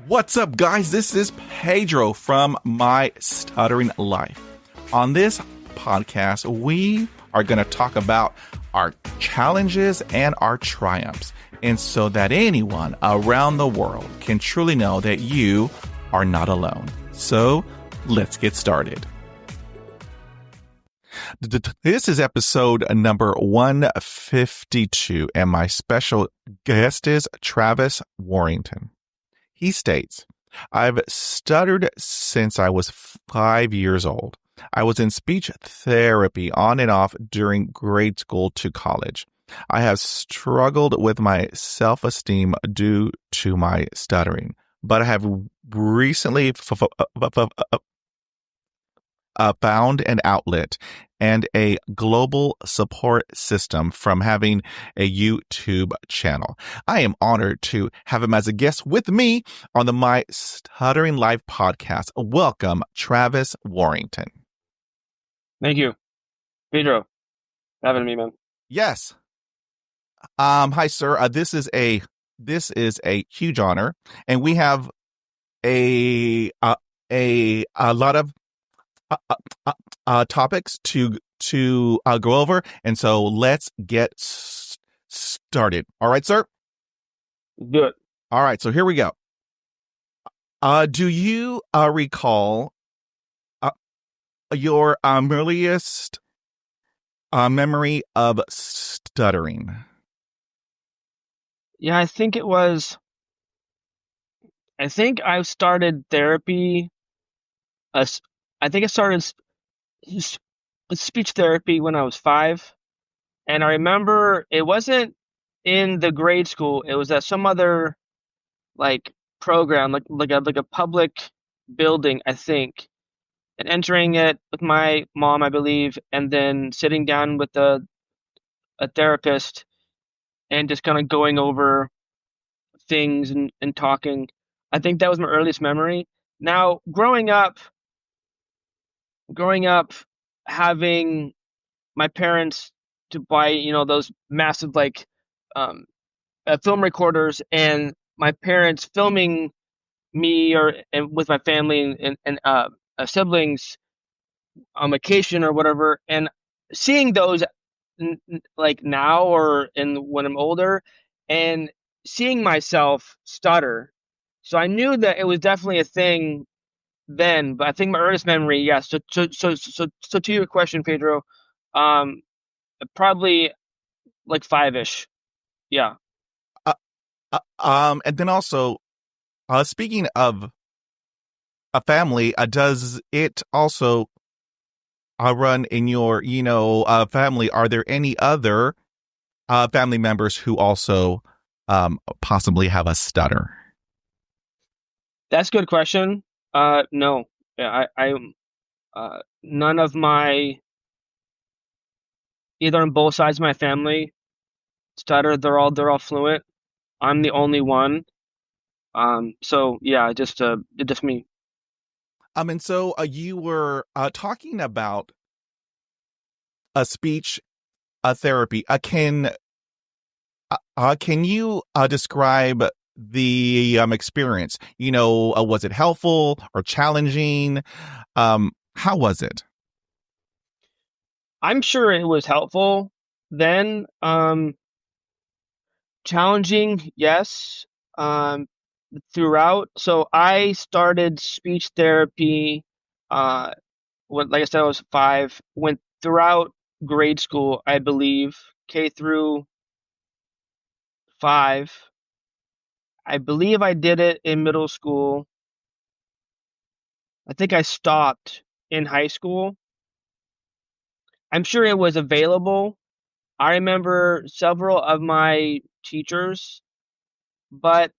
What's up, guys? This is Pedro from My Stuttering Life. On this podcast, we are going to talk about our challenges and our triumphs, and so that anyone around the world can truly know that you are not alone. So let's get started. This is episode number 152, and my special guest is Travis Warrington. He states, I've stuttered since I was 5 years old. I was in speech therapy on and off during grade school to college. I have struggled with my self-esteem due to my stuttering, but I have recently found an outlet and a global support system from having a YouTube channel. I am honored to have him as a guest with me on the My Stuttering Life podcast. Welcome, Travis Warrington. Thank you, Pedro, for having me, man. Yes. Hi, sir. This is a huge honor, and we have a lot of topics to go over, and so let's get started. All right, sir. Do it. All right, so here we go. Do you recall your earliest memory of stuttering? Yeah, I think I started therapy. I think I started speech therapy when I was 5, and I remember it wasn't in the grade school. It was at some other program, like a public building, I think, and entering it with my mom, I believe, and then sitting down with a therapist and just kind of going over things and talking. I think that was my earliest memory. Now, growing up, having my parents to buy, those massive film recorders, and my parents filming me and with my family and siblings on vacation or whatever, and seeing those now or when I'm older, and seeing myself stutter. So I knew that it was definitely a thing then, but I think my earliest memory, yes. So to your question, Pedro, probably like 5-ish. Yeah. And then also, speaking of a family, does it also run in your, family? Are there any other family members who also possibly have a stutter? That's a good question. No. Yeah, I none of my, either on both sides of my family, stutter. They're all fluent. I'm the only one. So yeah, just me. And so you were talking about a speech therapy. Can you describe the experience? Was it helpful or challenging? How was it? I'm sure it was helpful then. Challenging, yes. Throughout. So I started speech therapy when, like I said, I was 5. Went throughout grade school, I believe, K through 5. I believe I did it in middle school. I think I stopped in high school. I'm sure it was available. I remember several of my teachers, but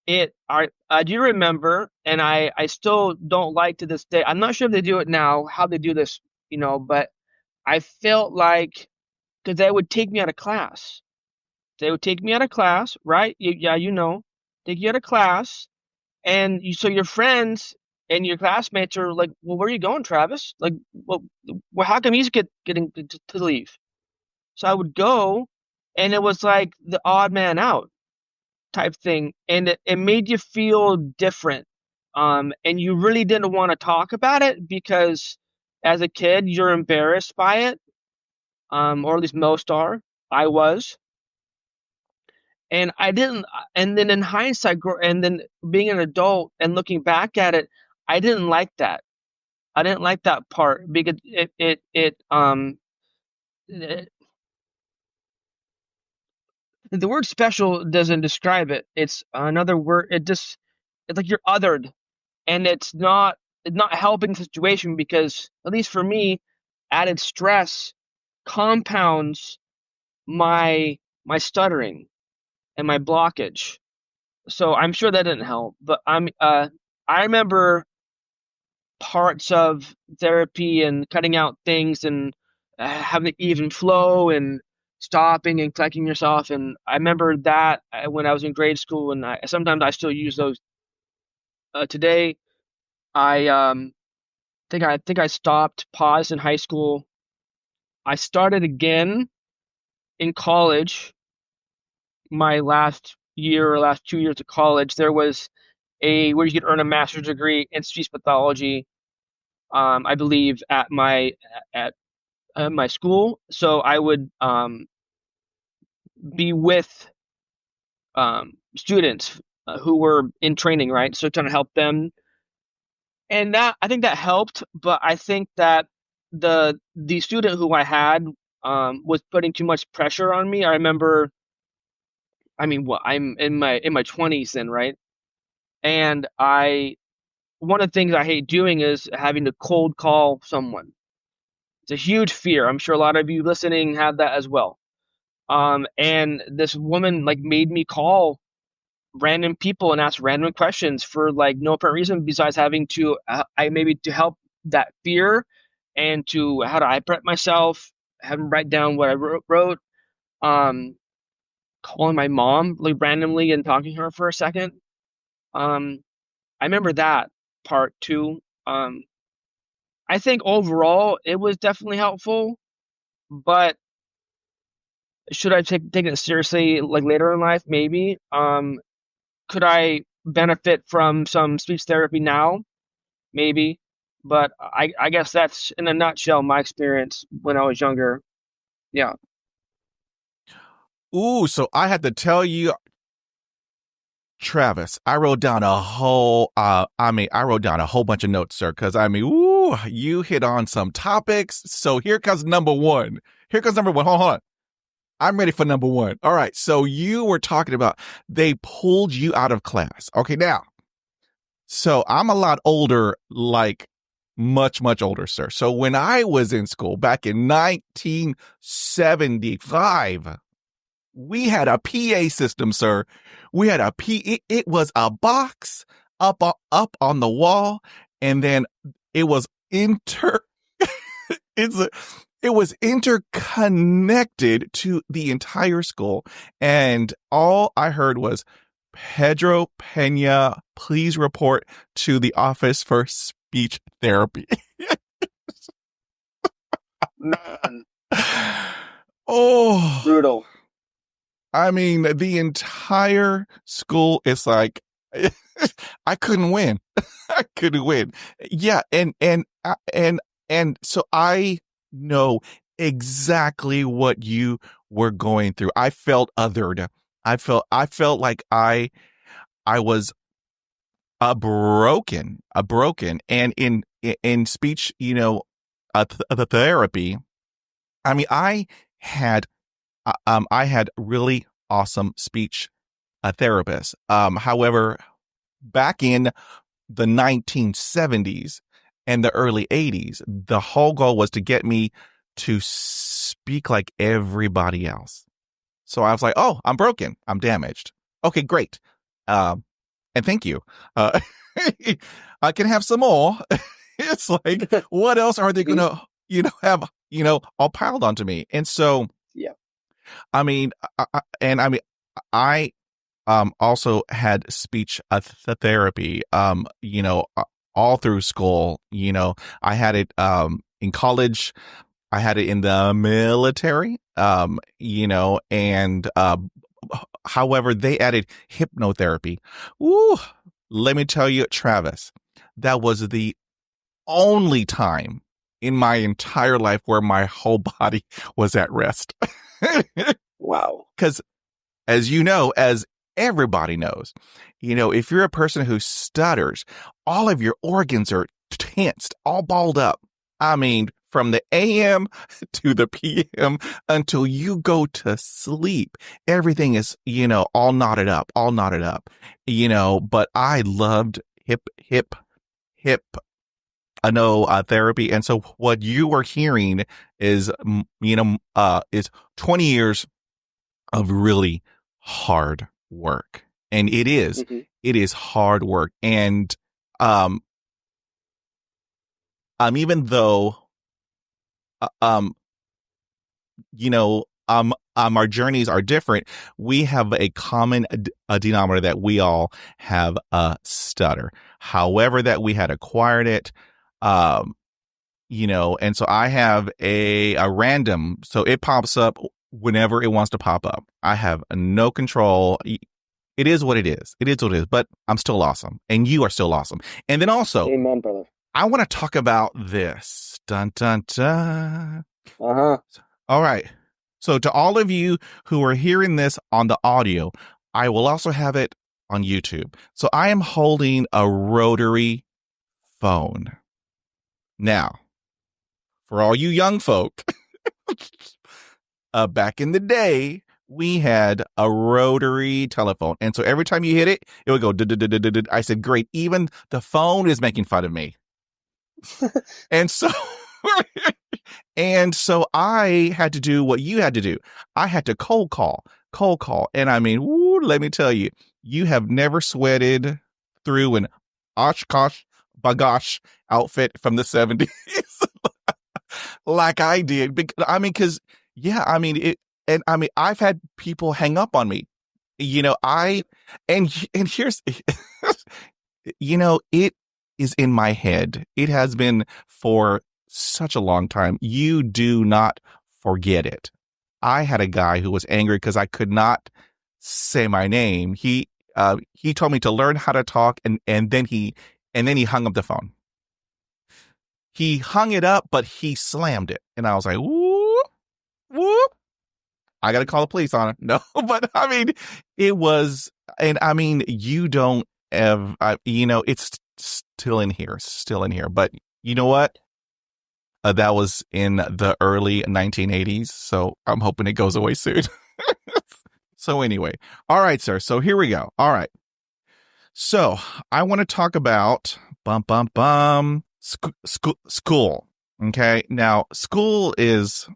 I do remember, and I still don't like to this day. I'm not sure if they do it now, how they do this, but I felt like, because they would take me out of class. They would take me out of class, right? Yeah, take you out of class, and so your friends and your classmates are like, "Well, where are you going, Travis? Like, well, how come he's getting to leave?" So I would go, and it was like the odd man out. type thing, and it made you feel different. And you really didn't want to talk about it because as a kid you're embarrassed by it, or at least most are. I was, and I didn't. And then in hindsight, and then being an adult and looking back at it, I didn't like that. I didn't like that part because it the word special doesn't describe it. It's another word. It's like you're othered, and it's not helping the situation because at least for me, added stress compounds my stuttering and my blockage. So I'm sure that didn't help. But I remember parts of therapy and cutting out things and having an even flow and stopping and collecting yourself. And I remember that when I was in grade school, and sometimes I still use those today. I think I stopped, paused in high school. I started again in college. My last year or last 2 years of college, there was a where you could earn a master's degree in speech pathology. I believe at my school. So I would be with students who were in training, right? So trying to help them, and that I think that helped. But I think that the student who I had was putting too much pressure on me. I remember, I mean, what I'm in my 20s then, right? And I one of the things I hate doing is having to cold call someone. It's a huge fear. I'm sure a lot of you listening have that as well. And this woman like made me call random people and ask random questions for like no apparent reason besides having to I maybe to help that fear and to how do I prep myself, have them write down what I wrote, um, calling my mom like randomly and talking to her for a second. Um, I remember that part too. I think overall it was definitely helpful, but should I take taken it seriously like later in life? Maybe. Could I benefit from some speech therapy now? Maybe. But I guess that's in a nutshell my experience when I was younger. Yeah. Ooh, so I had to tell you, Travis, I wrote down I wrote down a whole bunch of notes, sir, because ooh, you hit on some topics. So here comes number one. Here comes number one. Hold on. I'm ready for number one. All right. So you were talking about they pulled you out of class. Okay. Now, so I'm a lot older, like much, much older, sir. So when I was in school back in 1975, we had a PA system, sir. We had it was a box up on the wall, and then it was it's a, it was interconnected to the entire school, and all I heard was Pedro Pena, please report to the office for speech therapy. Man, Oh, brutal. I mean, the entire school is like, I couldn't win. I couldn't win. Yeah. And so I know exactly what you were going through. I felt othered. I felt like I was a broken. And in speech, the therapy, I mean, had I had really awesome speech therapists. However, back in the 1970s and the early 80s, the whole goal was to get me to speak like everybody else. So I was like, oh, I'm broken. I'm damaged. Okay, great. And thank you. Uh, I can have some more. It's like, what else are they going to, have, all piled onto me? And so, Yeah. I mean, I also had speech therapy, all through school. I had it in college. I had it in the military, and However, they added hypnotherapy. Ooh, let me tell you, Travis, that was the only time in my entire life where my whole body was at rest. Wow. Because as you know, as everybody knows, if you're a person who stutters, all of your organs are tensed, all balled up. I mean, from the AM to the PM until you go to sleep, everything is, all knotted up, but I loved hip, therapy. And so what you are hearing is, is 20 years of really hard work. And Mm-hmm. it is hard work. And, um, even though, uh, um, our journeys are different, we have a common denominator that we all have a stutter. However, that we had acquired it, um, and so I have a random, so it pops up whenever it wants to pop up. I have no control. It is what it is. It is what it is, but I'm still awesome. And you are still awesome. And then also, Amen, brother. I want to talk about this. Dun, dun, dun. Uh-huh. All right. So to all of you who are hearing this on the audio, I will also have it on YouTube. So I am holding a rotary phone. Now, for all you young folk, back in the day, we had a rotary telephone. And so every time you hit it, it would go. I said, great. Even the phone is making fun of me. And so, and so I had to do what you had to do. I had to cold call. And I mean, woo, let me tell you, you have never sweated through an Oshkosh Bagosh outfit from the 70s like I did. Because, yeah, I've had people hang up on me. And here's, it is in my head. It has been for such a long time. You do not forget it. I had a guy who was angry because I could not say my name. He told me to learn how to talk, and then he hung up the phone. He hung it up, but he slammed it, and I was like, whoop, whoop. I got to call the police on him. No, but I mean, it was, and I mean, you don't have, it's still in here. But you know what? That was in the early 1980s. So I'm hoping it goes away soon. So anyway, all right, sir. So here we go. All right. So I want to talk about school. Okay. Now school is,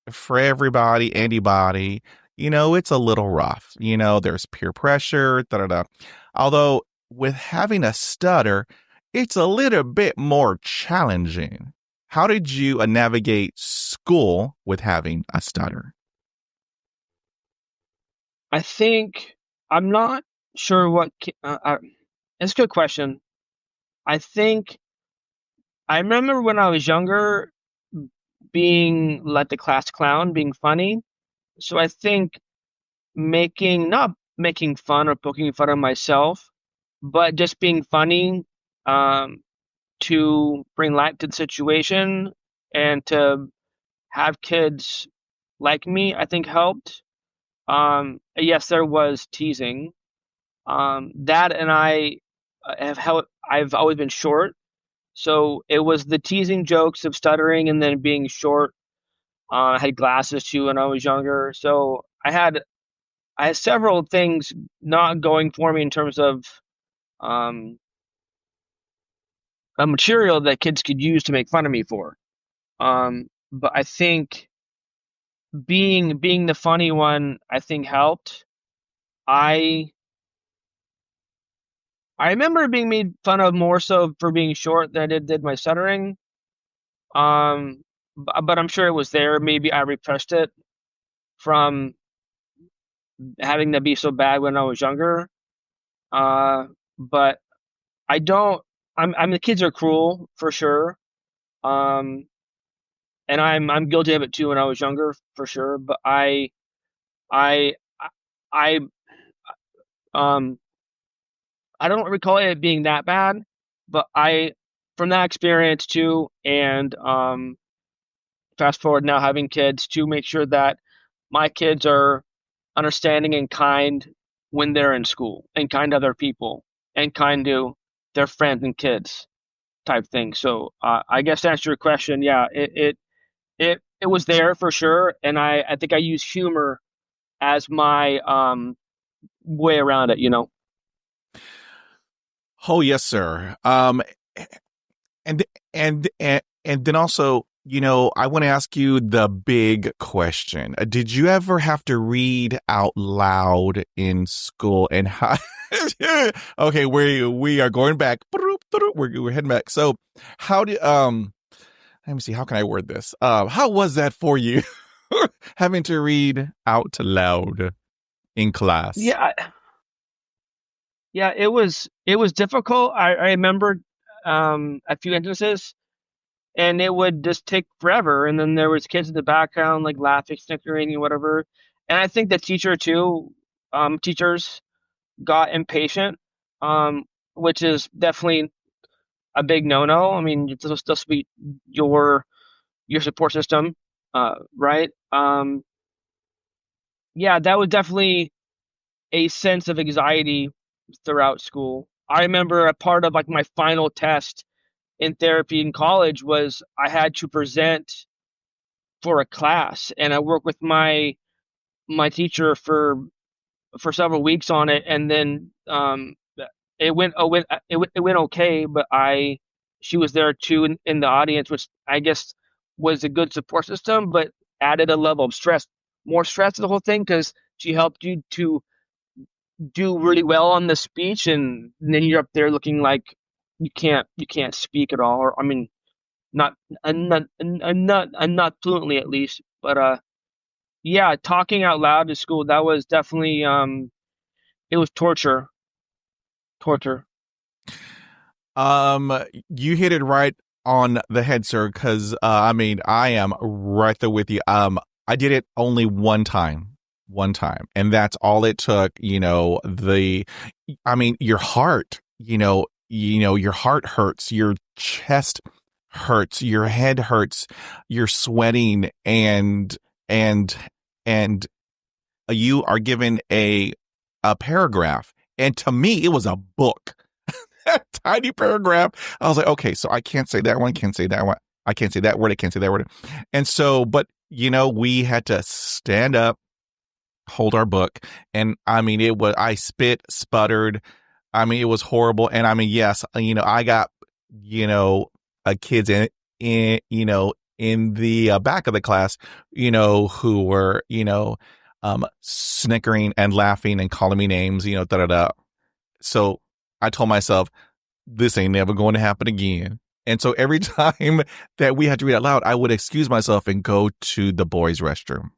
for everybody, anybody, it's a little rough. There's peer pressure, da da da. Although with having a stutter, it's a little bit more challenging. How did you navigate school with having a stutter? I think I'm not sure what. It's a good question. I think I remember when I was younger being like the class clown, being funny. So I think not making fun or poking fun of myself, but just being funny, um, to bring light to the situation and to have kids like me, I think helped. Yes, there was teasing. That and I have held. I've always been short, so it was the teasing jokes of stuttering and then being short. I had glasses too when I was younger, so I had several things not going for me in terms of um, a material that kids could use to make fun of me for. But I think being the funny one, I think helped. I I remember being made fun of more so for being short than I did my stuttering. But I'm sure it was there. Maybe I repressed it from having to be so bad when I was younger. Uh, but I don't. I'm the kids are cruel for sure. Um, and I'm guilty of it too when I was younger for sure. But I I um I don't recall it being that bad, but I from that experience too, and fast forward now having kids to make sure that my kids are understanding and kind when they're in school, and kind to other people, and kind to their friends and kids type thing. So I guess to answer your question, yeah, it was there for sure, and I think I use humor as my way around it. Oh, yes, sir. And and then also, I want to ask you the big question. Did you ever have to read out loud in school? And how? Okay, we are going back. We're heading back. So, how did let me see. How can I word this? How was that for you, having to read out loud in class? Yeah, yeah, it was difficult. I remember a few instances, and it would just take forever. And then there was kids in the background like laughing, snickering, and whatever. And I think the teacher too, teachers got impatient, um, which is definitely a big no-no. I mean, it's supposed to be your support system, right? Yeah, that was definitely a sense of anxiety throughout school. I remember a part of like my final test in therapy in college was I had to present for a class, and I worked with my teacher for several weeks on it, and then it went okay, but I she was there too in the audience, which I guess was a good support system, but added a level of stress, more stress to the whole thing because she helped you to do really well on the speech, and then you're up there looking like you can't speak at all, or I mean, not I'm not fluently at least, but yeah, talking out loud to school, that was definitely it was torture. You hit it right on the head, sir, because I mean, I am right there with you. I did it only one time, and that's all it took. I mean, your heart, your heart hurts, your chest hurts, your head hurts, you're sweating, and and you are given a paragraph, and to me, it was a book. Tiny paragraph. I was like, okay, so I can't say that one, can't say that one. I can't say that word, I can't say that word. And so, but we had to stand up, hold our book, and I mean, I spit, sputtered. I mean, it was horrible. And I mean, yes, I got, kids in the back of the class, who were, snickering and laughing and calling me names, da da da. So I told myself, this ain't never going to happen again. And so every time that we had to read out loud, I would excuse myself and go to the boys' restroom.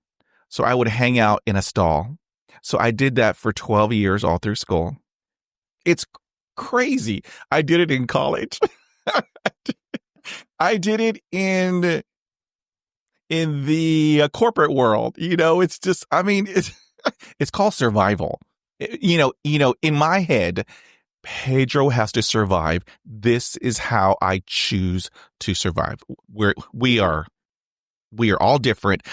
So I would hang out in a stall. So I did that for 12 years all through school. It's crazy. I did it in college. I did it in the corporate world. It's just, I mean, it's called survival. In my head, Pedro has to survive. This is how I choose to survive. We are all different,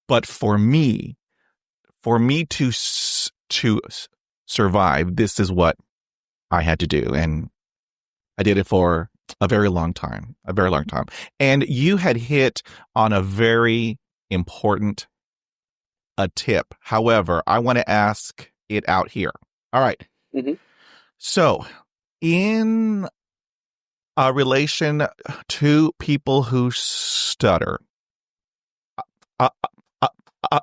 but for me to survive, this is what I had to do, and I did it for a very long time, And you had hit on a very important a tip. However, I want to ask it out here. All right. Hmm. So, in a relation to people who stutter, uh, uh, uh,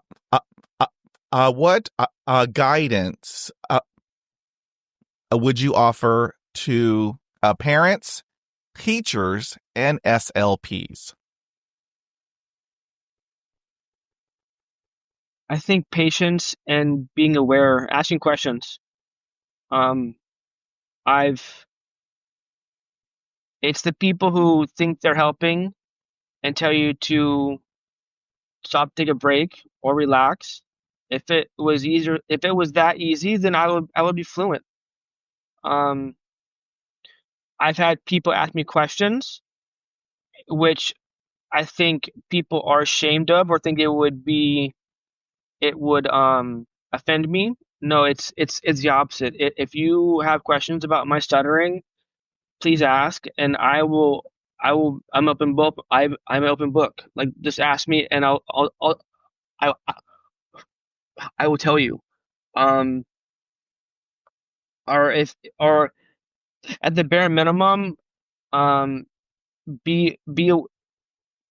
uh, what guidance would you offer to parents, teachers, and SLPs? I think patience and being aware, asking questions. Um, I've It's the people who think they're helping and tell you to stop, take a break, or relax. If it was easier, if it was that easy, then I would be fluent. Um, I've had people ask me questions, which I think people are ashamed of or think it would offend me. No, it's the opposite. If you have questions about my stuttering, please ask, and I'm open book. I'm an open book. Like just ask me, and I I will tell you. Um, or if or at the bare minimum, um, be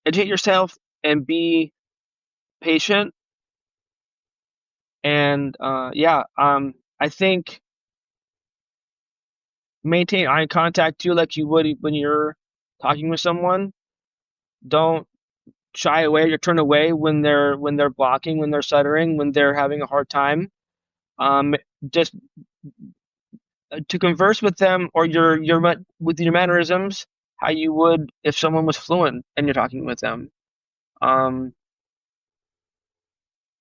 educate yourself and be patient. And yeah, I think maintain eye contact too, like you would when you're talking with someone. Don't shy away or turn away when they're blocking, when they're stuttering, when they're having a hard time. Um, just to converse with them or with your mannerisms, how you would if someone was fluent and you're talking with them. Um,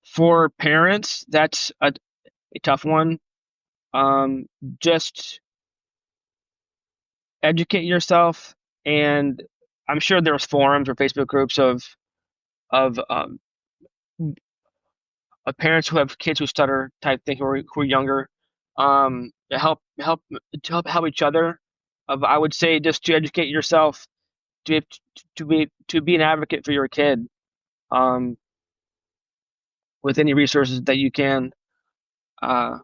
for parents, that's a tough one. Um, just educate yourself, and I'm sure there's forums or Facebook groups of parents who have kids who stutter type thing who are younger. To help each other. I would say just to educate yourself to be an advocate for your kid. Um, with any resources that you can. Uh,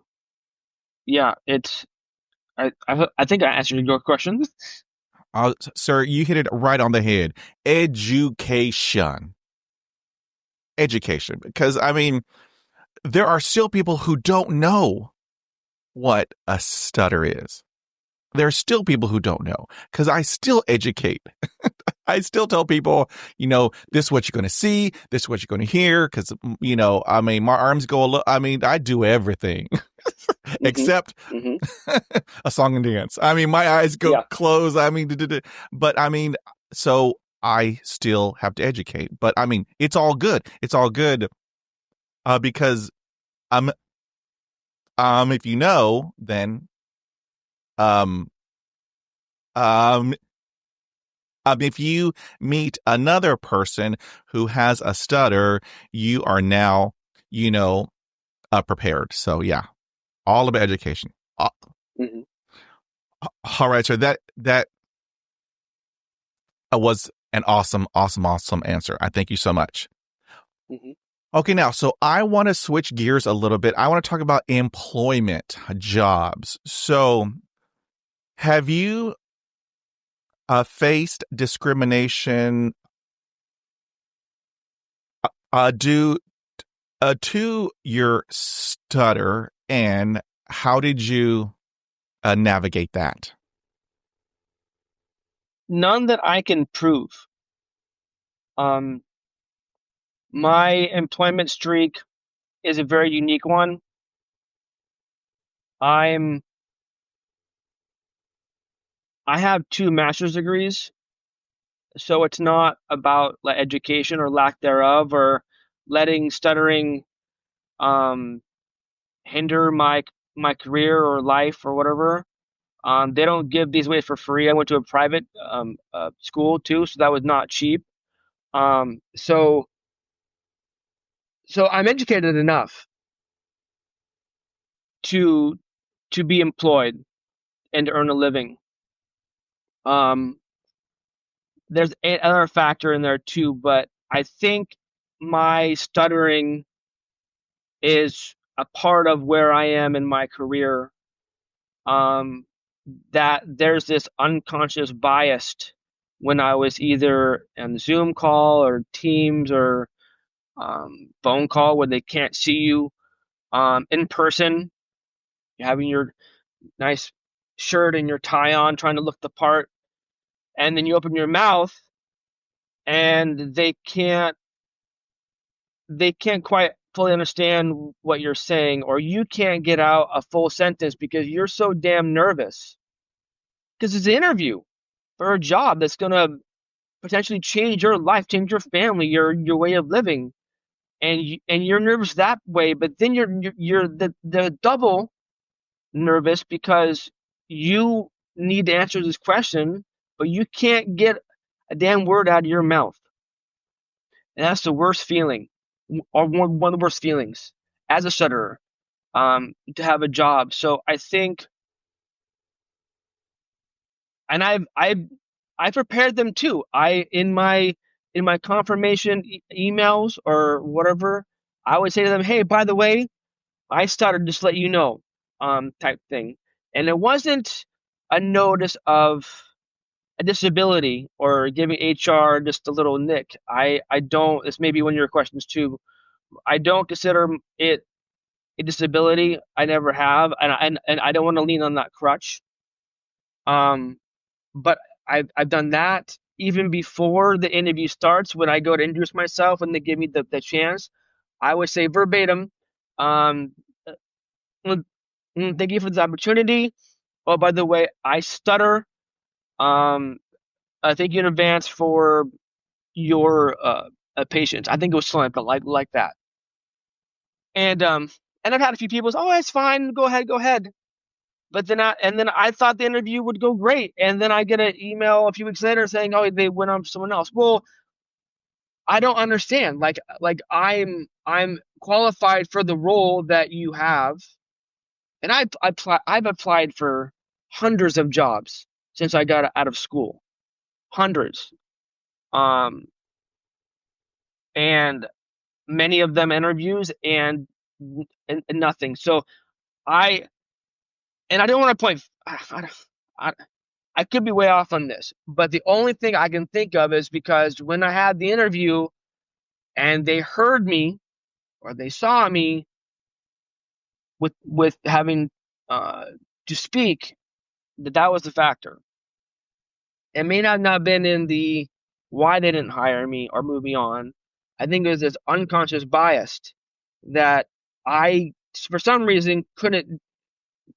yeah, I think I answered your question. Sir, you hit it right on the head. Education. Education. Because, I mean, there are still people who don't know what a stutter is. There are still people who don't know because I still educate. I still tell people, this is what you're going to see. This is what you're going to hear. Because, I mean, my arms go I mean, I do everything except Mm-hmm. a song and dance. I mean, my eyes go Yeah. closed. I mean, but I mean, so I still have to educate. But I mean, it's all good. It's all good because if you know, then um um if you meet another person who has a stutter, you are now, prepared. So yeah, all about education. Mm-hmm. All right, so that was an awesome, awesome, awesome answer. I thank you so much. Mm-hmm. Okay, now, so I want to switch gears a little bit. I want to talk about employment, jobs. So, have you faced discrimination due to your stutter, and how did you navigate that? None that I can prove. Um, my employment streak is a very unique one. I'm I have two master's degrees, so it's not about like education or lack thereof or letting stuttering um hinder my career or life or whatever. They don't give these away for free. I went to a private school too, so that was not cheap. Um, so so I'm educated enough to be employed and to earn a living. Um, there's another factor in there too, but I think my stuttering is a part of where I am in my career. Um, that there's this unconscious bias when I was either on Zoom call or Teams or phone call where they can't see you in person. You're having your nice shirt and your tie on, trying to look the part, and then you open your mouth and they can't quite fully understand what you're saying, or you can't get out a full sentence because you're so damn nervous. Because it's an interview for a job that's gonna potentially change your life, change your family, your way of living. and you're nervous that way, but then you're the double nervous because you need to answer this question, but you can't get a damn word out of your mouth. And that's the worst feeling, or one of the worst feelings as a stutterer, to have a job. So I think, and I prepared them too. In my confirmation emails or whatever, I would say to them, "Hey, by the way, I stuttered, just to let you know," type thing. And it wasn't a notice of a disability or giving HR just a little nick. I don't. It's maybe one of your questions too. I don't consider it a disability. I never have, and I don't want to lean on that crutch. Um, but I've done that even before the interview starts. When I go to introduce myself and they give me the chance, I would say verbatim, um, thank you for this opportunity. Oh, by the way, I stutter. Um, thank you in advance for your patience. I think it was something like that. And I've had a few people say, "Oh, it's fine. Go ahead, go ahead." But then I thought the interview would go great, and then I get an email a few weeks later saying, "Oh, they went on to someone else." Well, I don't understand. Like I'm qualified for the role that you have, and I've applied for hundreds of jobs since I got out of school, hundreds, um, and many of them interviews and nothing. So I I don't want to point. I, I could be way off on this, but the only thing I can think of is because when I had the interview and they heard me or they saw me with having to speak, that was the factor. It may not have been in the why they didn't hire me or move me on. I think it was this unconscious bias that I, for some reason, couldn't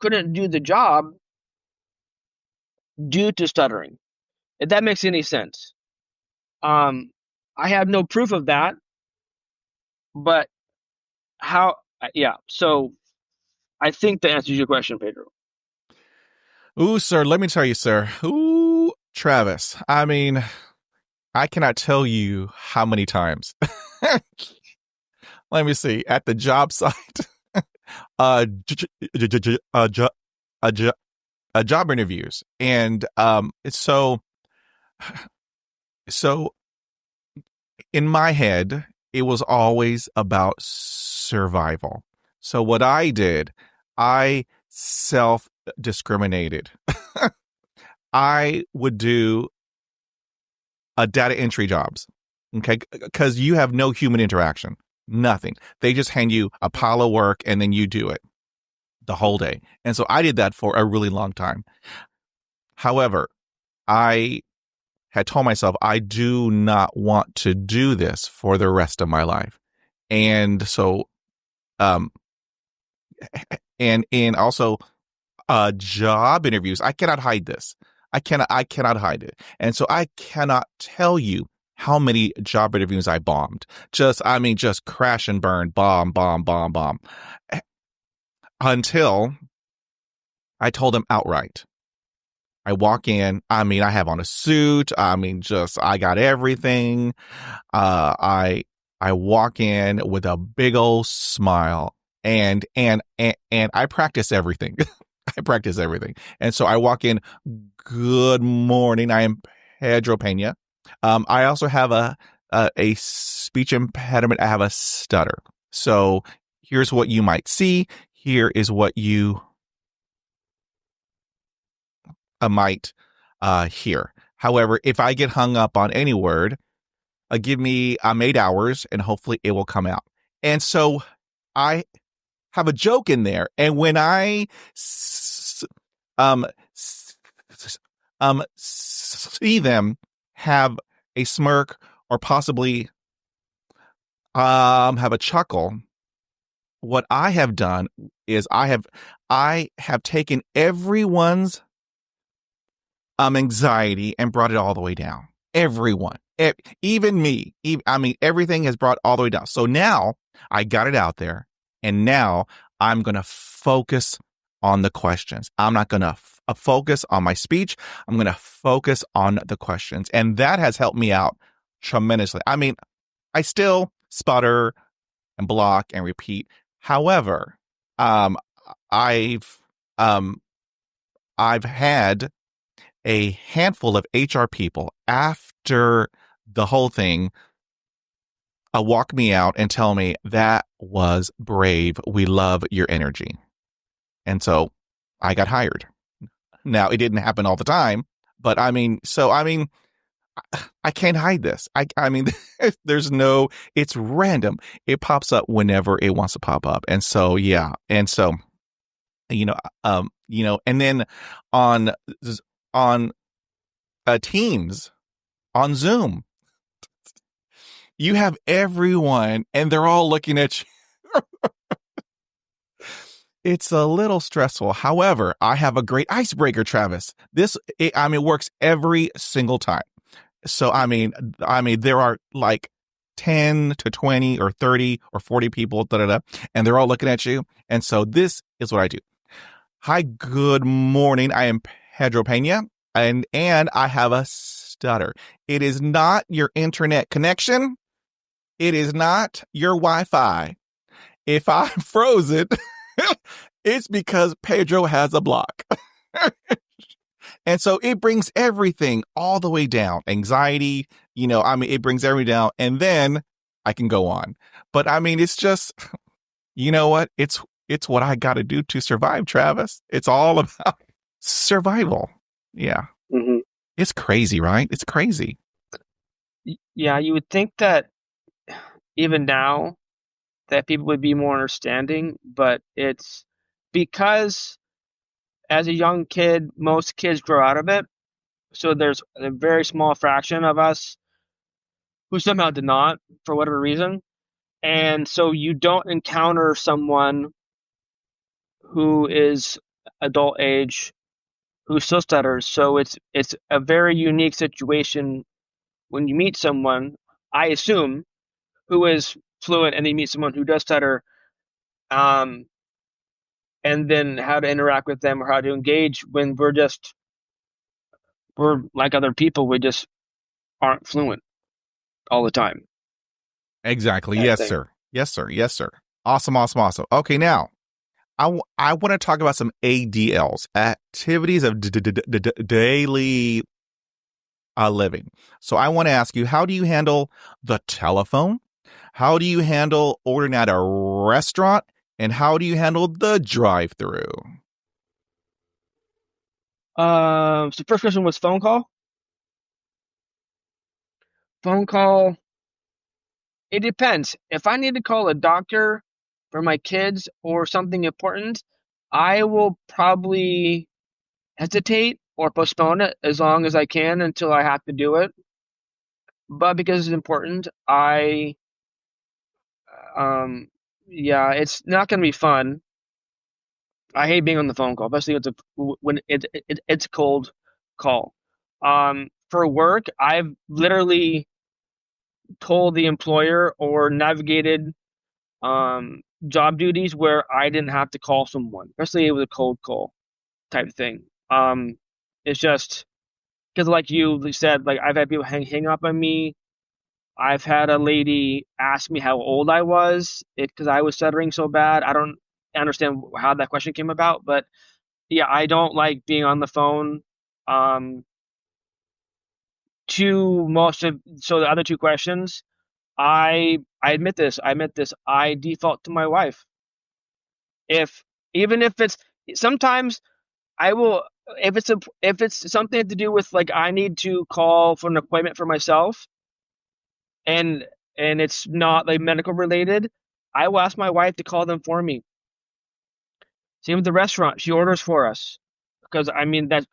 do the job due to stuttering. If that makes any sense. Um, I have no proof of that, but how? Yeah. So I think that answers your question, Pedro. Ooh, sir, let me tell you, sir. Ooh, Travis. I mean, I cannot tell you how many times. Let me see. At the job site, job interviews, and it's so in my head, it was always about survival. So what I did, I self discriminated. I would do data entry jobs, okay, because you have no human interaction, nothing. They just hand you a pile of work and then you do it the whole day. And so I did that for a really long time. However, I had told myself I do not want to do this for the rest of my life. And so um and also job interviews, I cannot hide this. I cannot hide it. And so I cannot tell you how many job interviews I bombed. Just crash and burn, bomb, bomb, bomb, bomb. Until I told them outright. I walk in, I have on a suit. I got everything. I walk in with a big old smile and I practice everything. I practice everything. And so I walk in, good morning. I am Pedro Pena. I also have a speech impediment. I have a stutter. So here's what you might see. Here is what you might hear. However, if I get hung up on any word, give me 8 hours and hopefully it will come out. And so I have a joke in there. And when I see them have a smirk or possibly have a chuckle, what I have done is I have taken everyone's anxiety and brought it all the way down. Everyone. Even me, I mean, everything has brought all the way down. So now I got it out there, and now I'm going to focus on the questions. I'm not going to focus on my speech. I'm going to focus on the questions. And that has helped me out tremendously. I mean, I still sputter and block and repeat. However, um, I've um, I've had a handful of HR people after the whole thing walk me out and tell me that was brave. We love your energy. And so I got hired. Now, it didn't happen all the time, but I mean, I can't hide this. I mean, it's random. It pops up whenever it wants to pop up. And so, yeah. And so, and then on, on Teams, on Zoom, you have everyone and they're all looking at you. It's a little stressful. However, I have a great icebreaker, Travis. It works every single time. So, I mean, there are like 10 to 20 or 30 or 40 people, and they're all looking at you. And so this is what I do. Hi, good morning. I am Pedro Pena, and I have a stutter. It is not your internet connection. It is not your Wi-Fi. If I'm frozen, it's because Pedro has a block. And so it brings everything all the way down. Anxiety, it brings everything down. And then I can go on. But I mean, it's just, you know what? It's what I got to do to survive, Travis. It's all about survival. Yeah. Mm-hmm. It's crazy, right? It's crazy. Yeah, you would think that even now that people would be more understanding, but it's because as a young kid, most kids grow out of it. So there's a very small fraction of us who somehow did not, for whatever reason. And so you don't encounter someone who is adult age who still stutters. So it's a very unique situation when you meet someone, I assume, who is fluent, and then you meet someone who does stutter, and then how to interact with them or how to engage when we're like other people. We just aren't fluent all the time. Exactly. Yes, sir. Yes, sir. Yes, sir. Awesome. Awesome. Awesome. Okay. Now I want to talk about some ADLs, activities of daily living. So I want to ask you, how do you handle the telephone? How do you handle ordering at a restaurant? And how do you handle the drive-through? So first question was phone call. Phone call. It depends. If I need to call a doctor for my kids or something important, I will probably hesitate or postpone it as long as I can until I have to do it. But because it's important, it's not going to be fun. I hate being on the phone call, especially when it's a cold call. For work, I've literally told the employer or navigated job duties where I didn't have to call someone, especially with a cold call type thing. It's just because, like you said, like I've had people hang up on me. I've had a lady ask me how old I was because I was stuttering so bad. I don't understand how that question came about, but yeah, I don't like being on the phone. So the other two questions, I admit this. I default to my wife. Even if it's sometimes I will if it's something to do with like I need to call for an appointment for myself and it's not like medical related, I will ask my wife to call them for me. Same with the restaurant. She orders for us because I mean that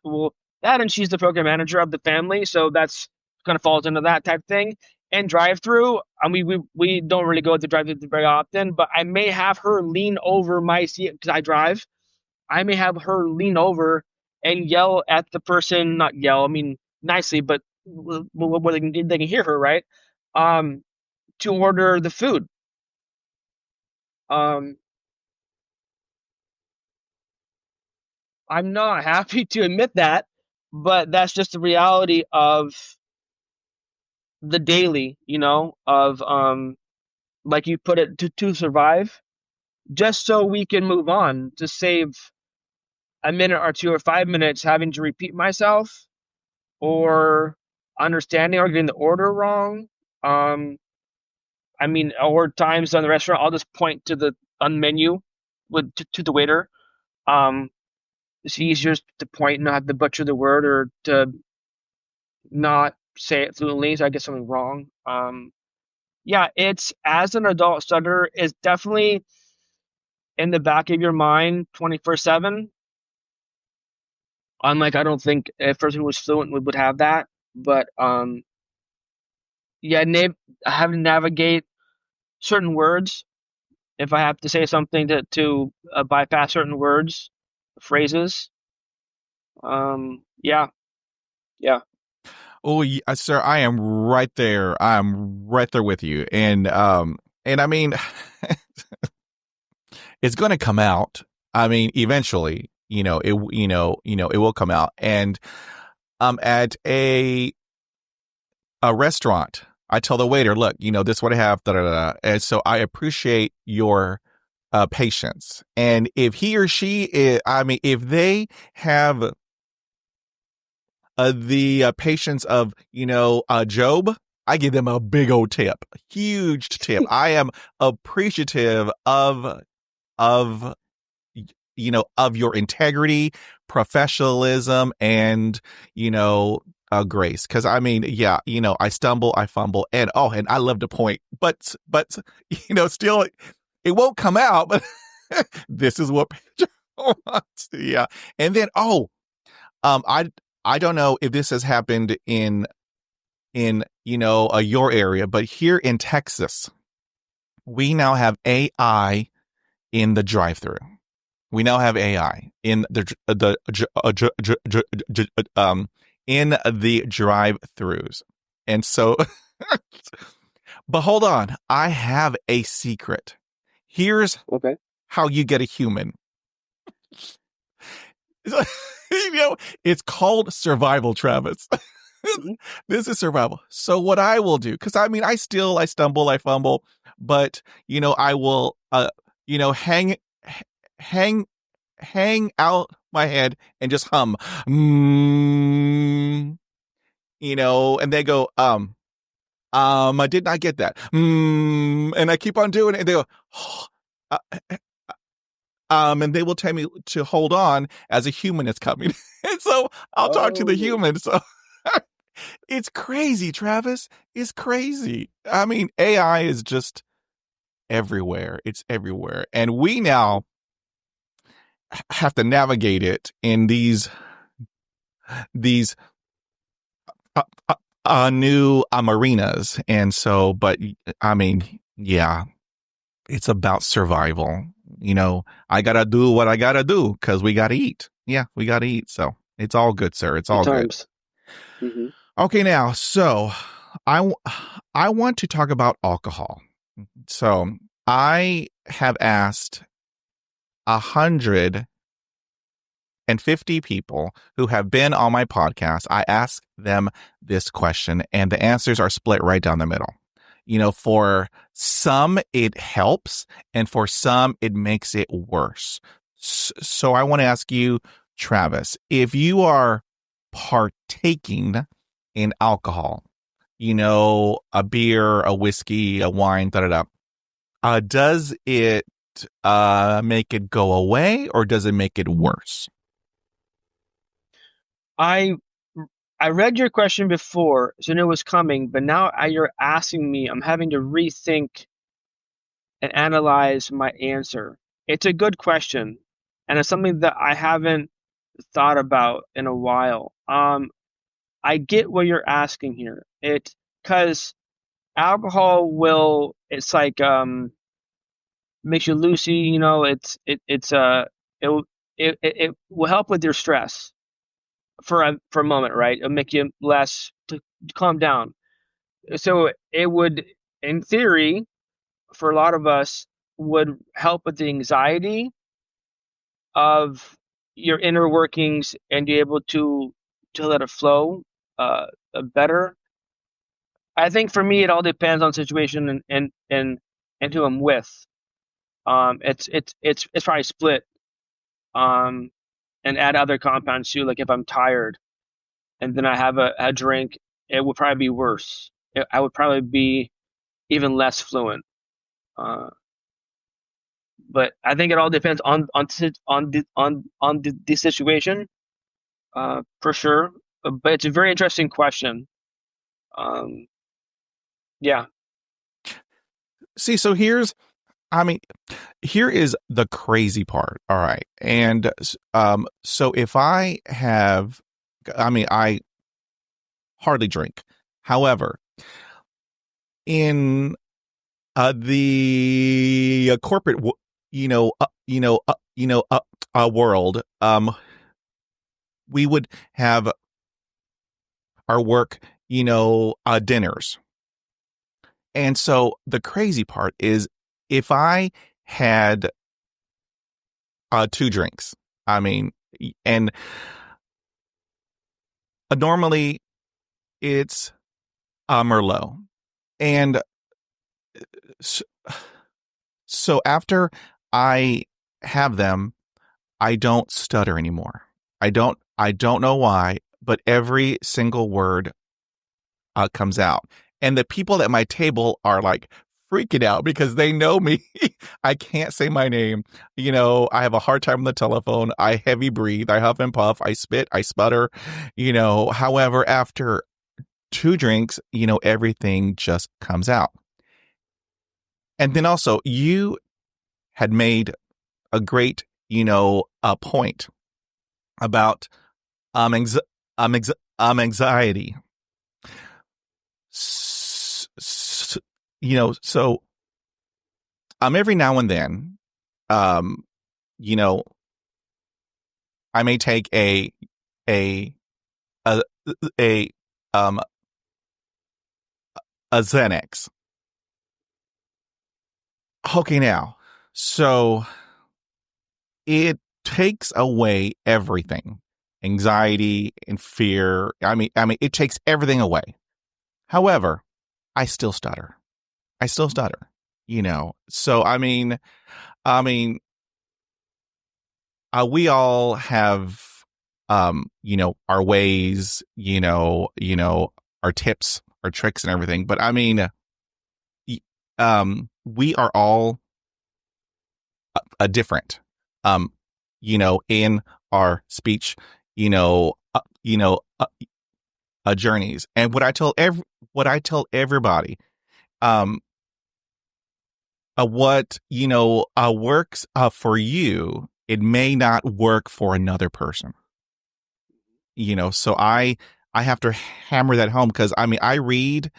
and she's the program manager of the family, so that's kind of falls into that type thing. And drive through, I mean we don't really go to drive through very often, but I may have her lean over my seat because I drive. I may have her lean over and yell at the person, not yell, I mean nicely, but where they can hear her, right? To order the food. Um, I'm not happy to admit that, but that's just the reality of the daily, of like you put it, to survive, just so we can move on, to save a minute or two or 5 minutes having to repeat myself or understanding or getting the order wrong. I mean, or times on the restaurant, I'll just point to the on menu to the waiter. Um, it's easier to point and not have to butcher the word or to not say it fluently, so I get something wrong. Yeah, it's as an adult stutterer, it's definitely in the back of your mind 24/7. Unlike, I don't think a person who was fluent would have that, but yeah, I have to navigate certain words if I have to say something to bypass certain words, phrases. Yeah, yeah. Oh, sir, I am right there. I'm right there with you. And I mean, it's going to come out. I mean, eventually, it will come out. And at a restaurant, I tell the waiter, look, this is what I have, da, da, da. And so I appreciate your patience. And if he or she is, I mean, if they have the patience of, Job, I give them a big old tip, a huge tip. I am appreciative of, of your integrity, professionalism, and, grace. Cause I mean, yeah, I stumble, I fumble, and I love to point, but, still it won't come out, but this is what Pedro wants. Yeah. And then, I don't know if this has happened in your area, but here in Texas, we now have AI in the drive-through. We now have AI in in the drive-throughs. And so but hold on, I have a secret. Here's Okay. how you get a human. It's called survival, Travis. Mm-hmm. This is survival. So what I will do, because I mean, I stumble, I fumble, but I will, hang, hang, hang out my head and just hum, and they go, I did not get that, and I keep on doing it, and they go, uh, and they will tell me to hold on as a human is coming. And so I'll talk to the human. So it's crazy, Travis. It's crazy. I mean, AI is just everywhere. It's everywhere. And we now have to navigate it in these uh, new arenas. And so, but I mean, yeah, it's about survival. I gotta do what I gotta do because we gotta eat. Yeah, we gotta eat. So it's all good, sir. It's Good all times. good. Mm-hmm. Okay, now, so I want to talk about alcohol. So I have asked 150 people who have been on my podcast. I asked them this question, and the answers are split right down the middle. For some, it helps, and for some, it makes it worse. So I want to ask you, Travis, if you are partaking in alcohol, a beer, a whiskey, a wine, da da da, does it make it go away, or does it make it worse? I read your question before, so I knew it was coming, but now you're asking me, I'm having to rethink and analyze my answer. It's a good question, and it's something that I haven't thought about in a while. I get what you're asking here. It's because alcohol it's like makes you loosey, it it will help with your stress for a moment, right? It'll make you less to calm down. So it would, in theory, for a lot of us, would help with the anxiety of your inner workings and be able to let it flow better. I think for me, it all depends on situation and who I'm with. It's probably split. Um, and add other compounds too. Like if I'm tired and then I have a drink, it would probably be worse. I would probably be even less fluent. Uh, but I think it all depends on the situation, for sure. But it's a very interesting question. Um, yeah, See, so I mean, here is the crazy part. All right. And so if I hardly drink. However, in the corporate, world, we would have our work, dinners. And so the crazy part is if I had two drinks, I mean, and normally it's Merlot. And s- so after I have them, I don't stutter anymore. I don't know why, but every single word comes out. And the people at my table are like freaking out because they know me. I can't say my name. I have a hard time on the telephone. I heavy breathe. I huff and puff. I spit. I sputter. However, after two drinks, everything just comes out. And then also, you had made a great, a point about anx- anxiety. So every now and then, um, you know, I may take a a a um a Xanax. Okay, now, so it takes away everything, anxiety and fear. I mean, it takes everything away. However, I still stutter. I still stutter. So I mean, we all have, our ways, our tips, our tricks, and everything. But I mean, we are all different, um, in our speech, you know, uh, you know, uh, journeys. And what I tell everybody, um, what works for you, it may not work for another person. So I have to hammer that home because I mean I read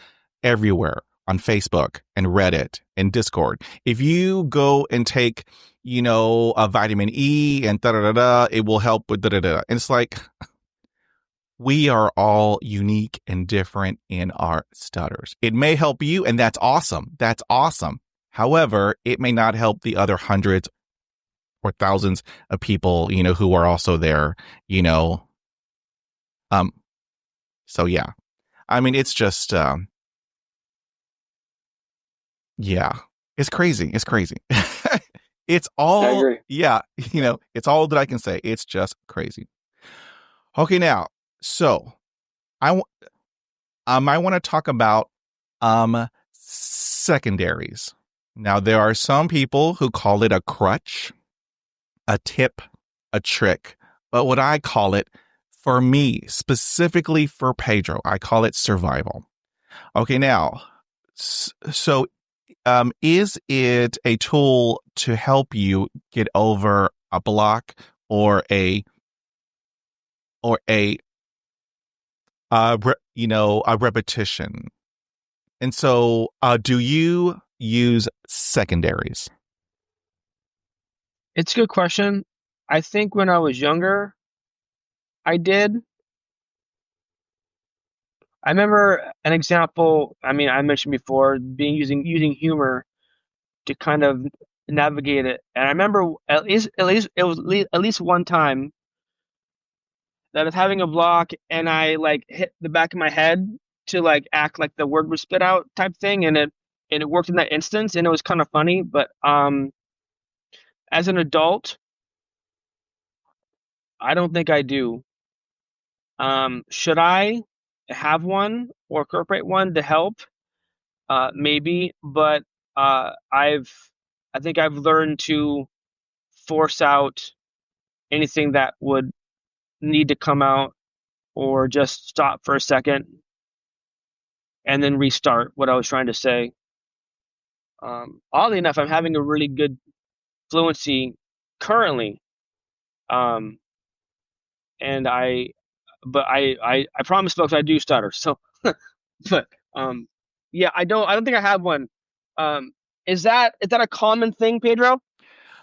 everywhere on Facebook and Reddit and Discord. If you go and take a vitamin E and da da da da, it will help with da da da. And it's like we are all unique and different in our stutters. It may help you, and that's awesome. That's awesome. However, it may not help the other hundreds or thousands of people, who are also there, you know. Um, so yeah. I mean, it's just, yeah, it's crazy. It's crazy. It's I all, agree. yeah, it's all that I can say. It's just crazy. Okay, now, so I, w- I want to talk about, secondaries. Now, there are some people who call it a crutch, a tip, a trick, but what I call it, for me, specifically for Pedro, I call it survival. Okay, now, so is it a tool to help you get over a block or a a repetition? And so, do you use secondaries? It's a good question. I think when I was younger, I did. I remember an example. I mean, I mentioned before being using humor to kind of navigate it. And I remember at least it was at least one time that I was having a block and I like hit the back of my head to like act like the word was spit out type thing, and it worked in that instance, and it was kind of funny. But as an adult, I don't think I do. Should I have one or incorporate one to help? Maybe, but uh, I've I think I've learned to force out anything that would need to come out or just stop for a second and then restart what I was trying to say. Oddly enough, I'm having a really good fluency currently. Um, and I promise folks I do stutter. So, but yeah, I don't think I have one. Um, is that a common thing, Pedro?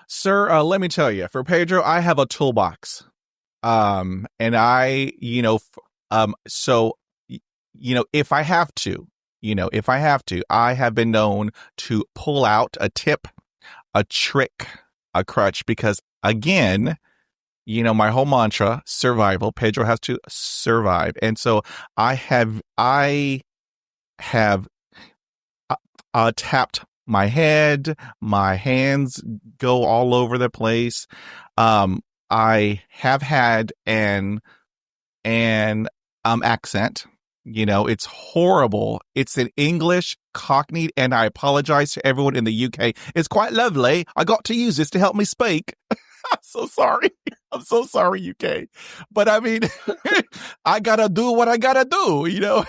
Sir, let me tell you, for Pedro, I have a toolbox. And I, so, if I have to, I have been known to pull out a tip, a trick, a crutch, because again, my whole mantra, survival, Pedro has to survive. And so I have tapped my head, my hands go all over the place. I have had an accent. It's horrible. It's in English, Cockney, and I apologize to everyone in the UK. It's quite lovely. I got to use this to help me speak. I'm so sorry. I'm so sorry, UK. But I mean, I gotta do what I gotta do.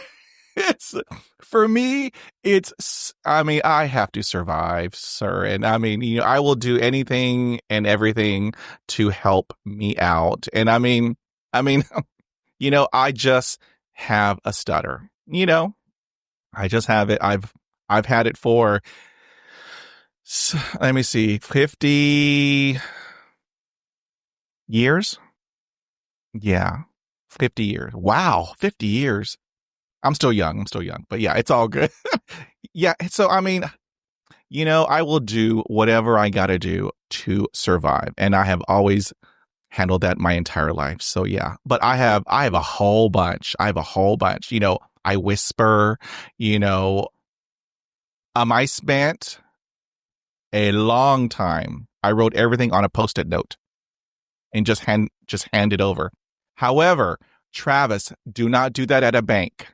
It's for me, I have to survive, sir. And I mean, I will do anything and everything to help me out. And I mean, I just have a stutter. I just have it. I've had it for, let me see, 50 years. Yeah. 50 years. Wow. 50 years. I'm still young, but yeah, it's all good. Yeah. So, I mean, I will do whatever I got to do to survive. And I have always handled that my entire life. So yeah, but I have a whole bunch. I whisper, I spent a long time. I wrote everything on a Post-it note and just hand it over. However, Travis, do not do that at a bank.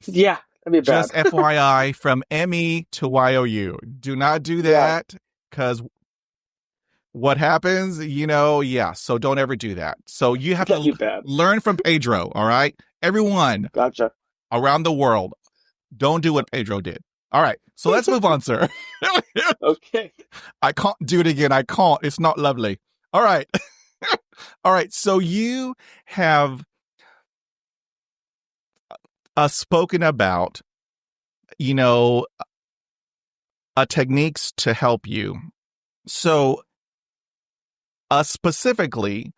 Yeah, that'd be bad. Just FYI, from ME to YOU. Do not do that, because what happens, yeah. So don't ever do that. So you have That'd be to bad. learn from Pedro, all right? Everyone Gotcha. around the world, don't do what Pedro did. All right. So let's move on, sir. Okay. I can't do it again. I can't. It's not lovely. All right. All right. So you have spoken about, techniques to help you. So specifically,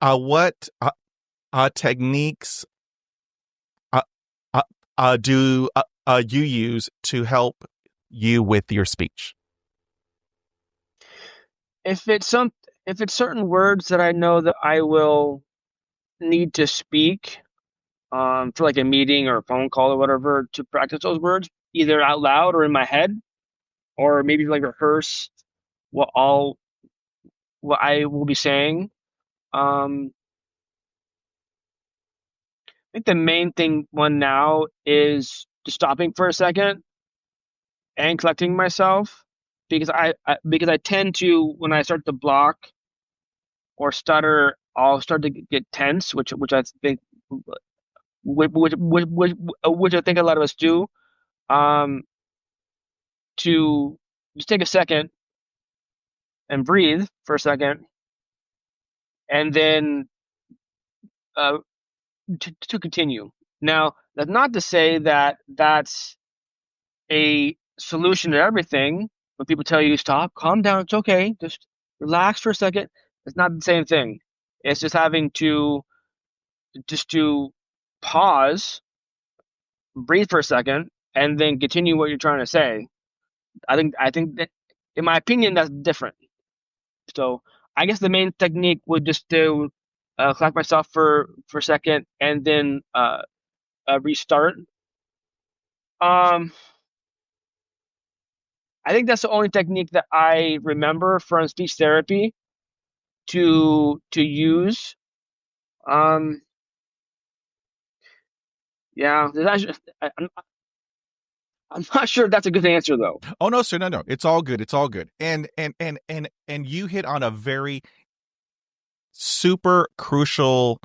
what techniques do you use to help you with your speech? If it's certain words that I know that I will need to speak for like a meeting or a phone call or whatever to practice those words either out loud or in my head or maybe like rehearse what all what I will be saying. I think the main thing one now is just stopping for a second and collecting myself because I tend to when I start to block or stutter I'll start to get tense which I think which I think a lot of us do. Um, to just take a second and breathe for a second, and then uh, to continue. Now, that's not to say that that's a solution to everything. When people tell you stop, calm down, it's okay, just relax for a second. It's not the same thing. It's just having to just to pause, breathe for a second, and then continue what you're trying to say. I think that, in my opinion, that's different. So I guess the main technique would just to collect myself for a second and then restart. Um, I think that's the only technique that I remember from speech therapy to use. Um, yeah, I'm not sure if that's a good answer though. Oh no, sir, no. It's all good. It's all good. And you hit on a very super crucial,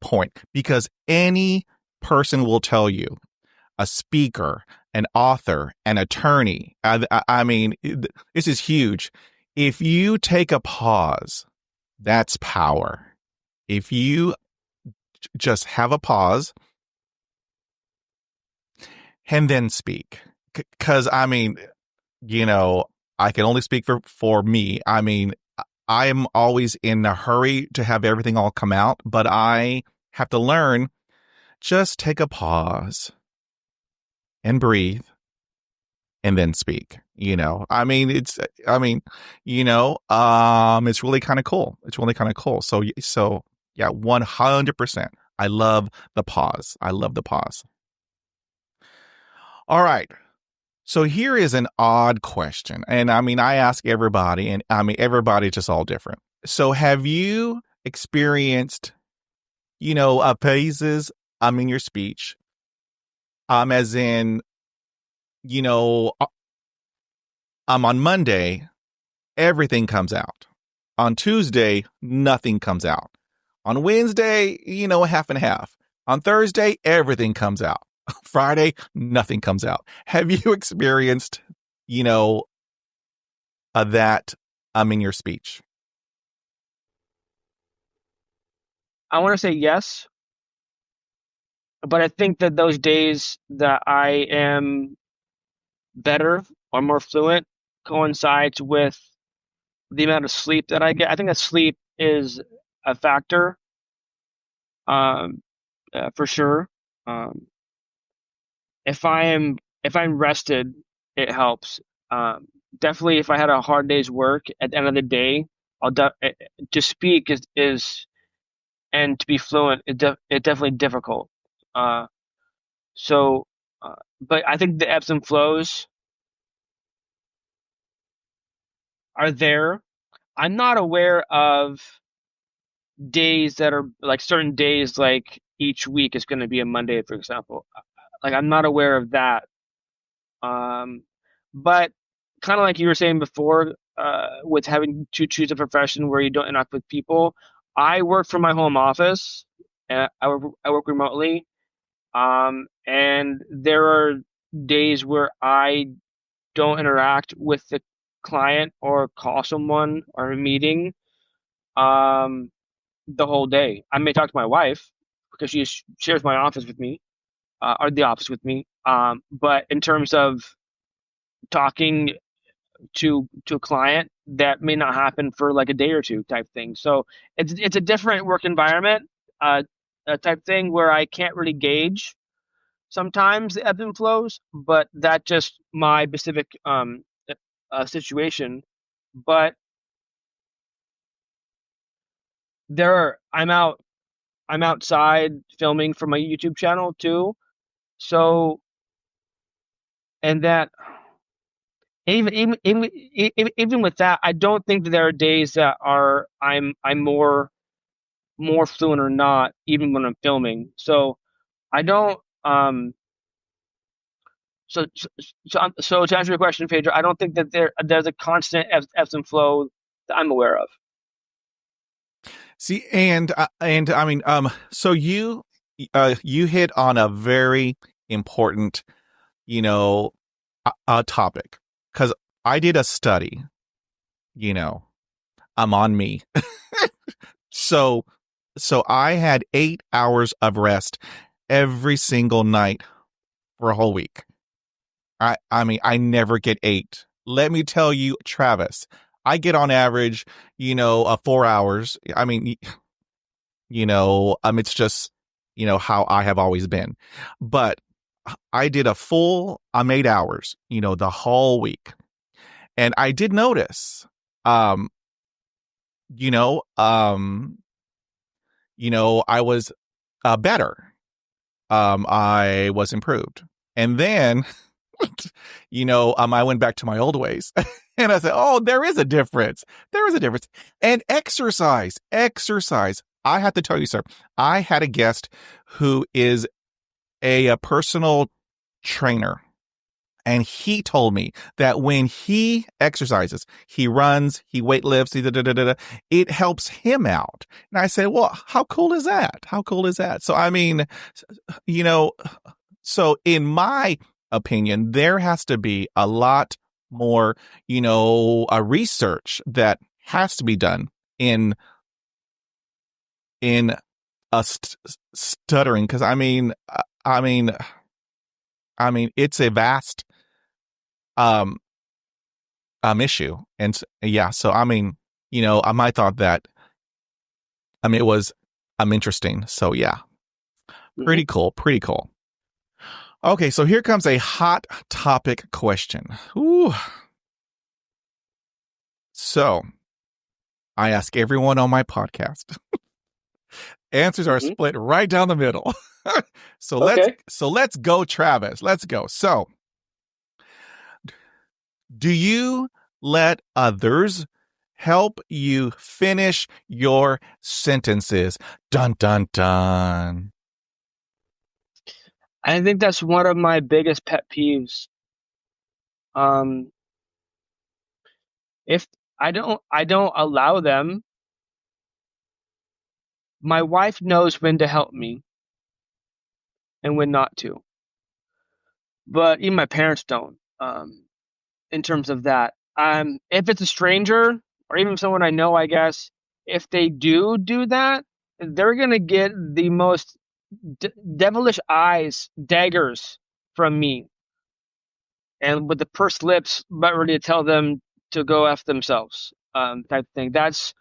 point, because any person will tell you, a speaker, an author, an attorney. I mean, this is huge. If you take a pause, that's power. If you just have a pause and then speak, because I mean, I can only speak for me. I mean, I am always in a hurry to have everything all come out, but I have to learn, just take a pause and breathe and then speak. I mean, it's really kind of cool. It's really kind of cool. So yeah, 100%. I love the pause. I love the pause. All right. So here is an odd question. And I mean, I ask everybody, and I mean, everybody's just all different. So have you experienced, phases, in your speech, as in, you know, on Monday, everything comes out. On Tuesday, nothing comes out. On Wednesday, half and half. On Thursday, everything comes out. Friday, nothing comes out. Have you experienced, that in your speech? I want to say yes, but I think that those days that I am better or more fluent coincides with the amount of sleep that I get. I think that sleep is a factor, um, for sure. Um, if I'm rested, it helps. Um, Definitely, if I had a hard day's work at the end of the day, to speak is and to be fluent, it's definitely difficult. Uh, so, but I think the ebbs and flows are there. I'm not aware of days that are like certain days, like each week is going to be a Monday, for example. Like I'm not aware of that. Um, but kind of like you were saying before, with having to choose a profession where you don't interact with people, I work from my home office and I work remotely. And there are days where I don't interact with the client or call someone or a meeting um, the whole day. I may talk to my wife because she shares my office with me, or the office with me. But in terms of talking to a client, that may not happen for like a day or two type thing. So it's a different work environment, uh, type thing where I can't really gauge sometimes the ebbs and flows, but that's just my specific situation. But I'm outside filming for my YouTube channel too. So and that even with that, I don't think that there are days that are I'm more fluent or not, even when I'm filming. So I don't so to answer your question, Pedro, I don't think that there's a constant ebbs and flow that I'm aware of. See, and I mean, so you hit on a very important, you know, topic, because I did a study, you know, I'm on me. So, so I had 8 hours of rest every single night for a whole week. I mean, I never get eight. Let me tell you, Travis, I get on average, 4 hours. I mean, It's just, how I have always been. But I did I'm 8 hours, the whole week. And I did notice, um, you know, um, I was better. I was improved. And then, I went back to my old ways and I said, oh, there is a difference. There is a difference. And exercise. I have to tell you, sir, I had a guest who is a personal trainer. And he told me that when he exercises, he runs, he weightlifts, it helps him out. And I said, well, how cool is that? How cool is that? So, I mean, you know, so in my opinion, there has to be a lot more, a research that has to be done in stuttering. Cause I mean, it's a vast, um, issue. And yeah, so, I might thought that, it was, interesting. So yeah, pretty cool. Pretty cool. Okay. So here comes a hot topic question. Ooh. So I ask everyone on my podcast. Answers are split right down the middle. So let's go, Travis. Let's go. So, do you let others help you finish your sentences? Dun, dun, dun. I think that's one of my biggest pet peeves. If I don't allow them, my wife knows when to help me and when not to. But even my parents don't, in terms of that. If it's a stranger or even someone I know, I guess, if they do that, they're going to get the most devilish eyes, daggers from me. And with the pursed lips, but ready to tell them to go F themselves, type thing. That's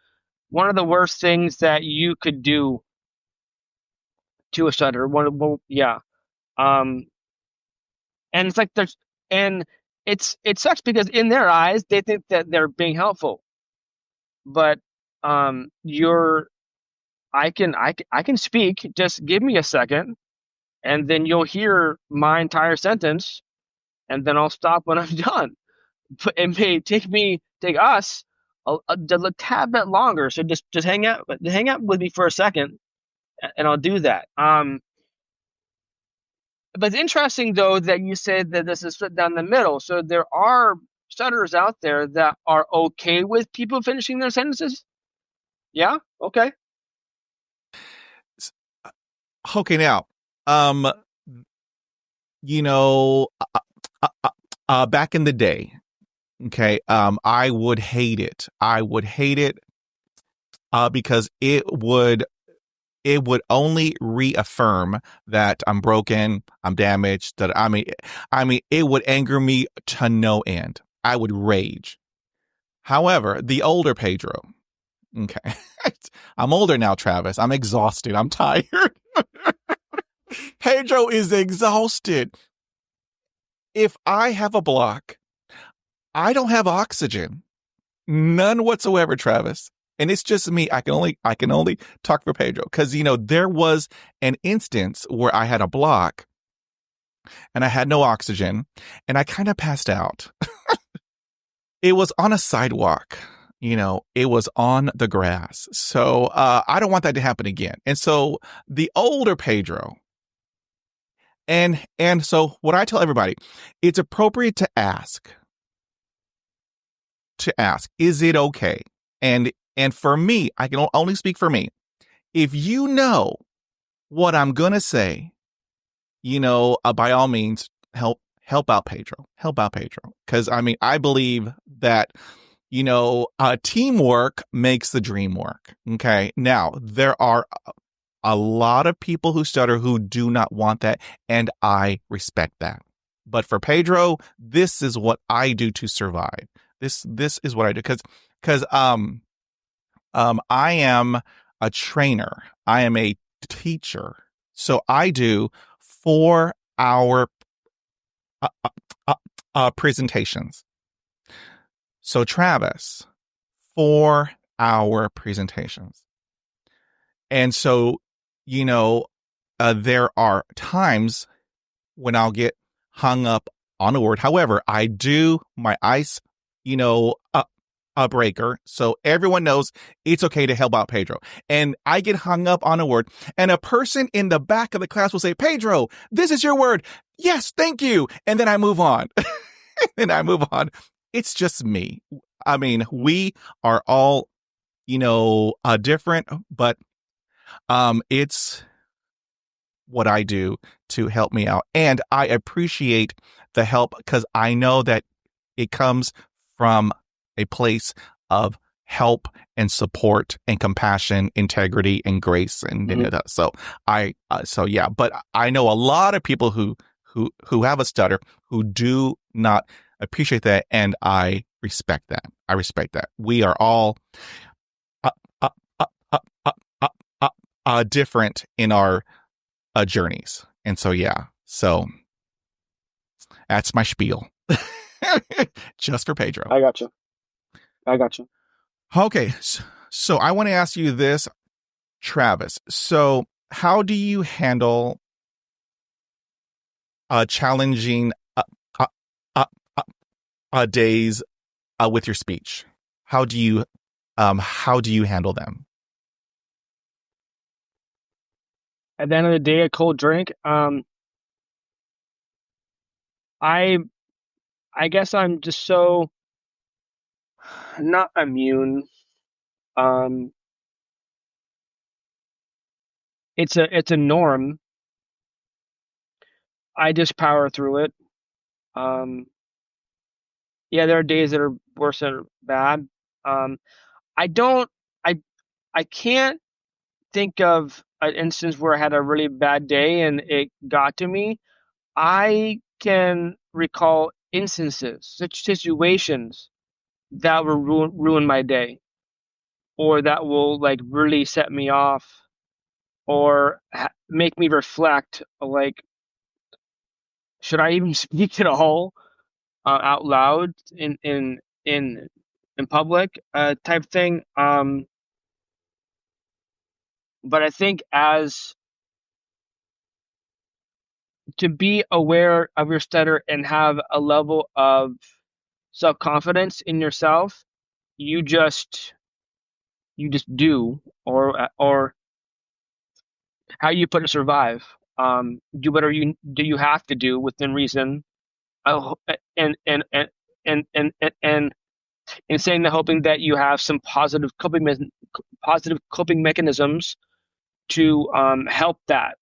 one of the worst things that you could do to a stutterer. Yeah. And it's like it sucks because in their eyes, they think that they're being helpful. But, I can speak, just give me a second, and then you'll hear my entire sentence, and then I'll stop when I'm done. But it may take us a tad bit longer. So just hang out with me for a second, and I'll do that. But it's interesting though that you said that this is split down the middle. So there are stutterers out there that are okay with people finishing their sentences. Yeah. Okay. Okay. Now, back in the day, okay, I would hate it. Because it would only reaffirm that I'm broken, I'm damaged, that it would anger me to no end. I would rage. However, the older Pedro, okay, I'm older now, Travis. I'm exhausted. I'm tired. Pedro is exhausted. If I have a block, I don't have oxygen. None whatsoever, Travis. And it's just me. I can only talk for Pedro because, there was an instance where I had a block and I had no oxygen and I kind of passed out. It was on a sidewalk. It was on the grass. So I don't want that to happen again. And so the older Pedro, and so what I tell everybody, it's appropriate to ask, is it okay? And for me, I can only speak for me. If you know what I'm going to say, by all means, help out Pedro. Help out Pedro. Because, I believe that, teamwork makes the dream work. Okay. Now, there are a lot of people who stutter who do not want that. And I respect that. But for Pedro, this is what I do to survive. This is what I do. Because I am a trainer. I am a teacher. So I do 4-hour presentations. So Travis, 4-hour presentations. And so, there are times when I'll get hung up on a word. However, I do my ice, a breaker. So everyone knows it's okay to help out Pedro. And I get hung up on a word, and a person in the back of the class will say, Pedro, this is your word. Yes, thank you. And then I move on. It's just me. I mean, we are all, different, but it's what I do to help me out. And I appreciate the help because I know that it comes from a place of help and support and compassion, integrity and grace. And so yeah, but I know a lot of people who have a stutter who do not appreciate that. And I respect that. We are all different in our journeys. And so, yeah, so that's my spiel just for Pedro. I got you. Okay. So I want to ask you this, Travis. So how do you handle challenging days with your speech? How do you handle them? At the end of the day, a cold drink. I guess I'm just so not immune. It's a norm. I just power through it. Yeah, there are days that are worse than bad. I can't think of an instance where I had a really bad day and it got to me. I can recall instances, such situations that will ruin my day, or that will like really set me off, or make me reflect, like, should I even speak at all out loud in public, type thing. But I think as to be aware of your stutter and have a level of self-confidence in yourself, you just do, or how you put it, survive. Do whatever you have to do within reason. And and and and and and, and in saying that, hoping that you have some positive coping mechanisms to help that.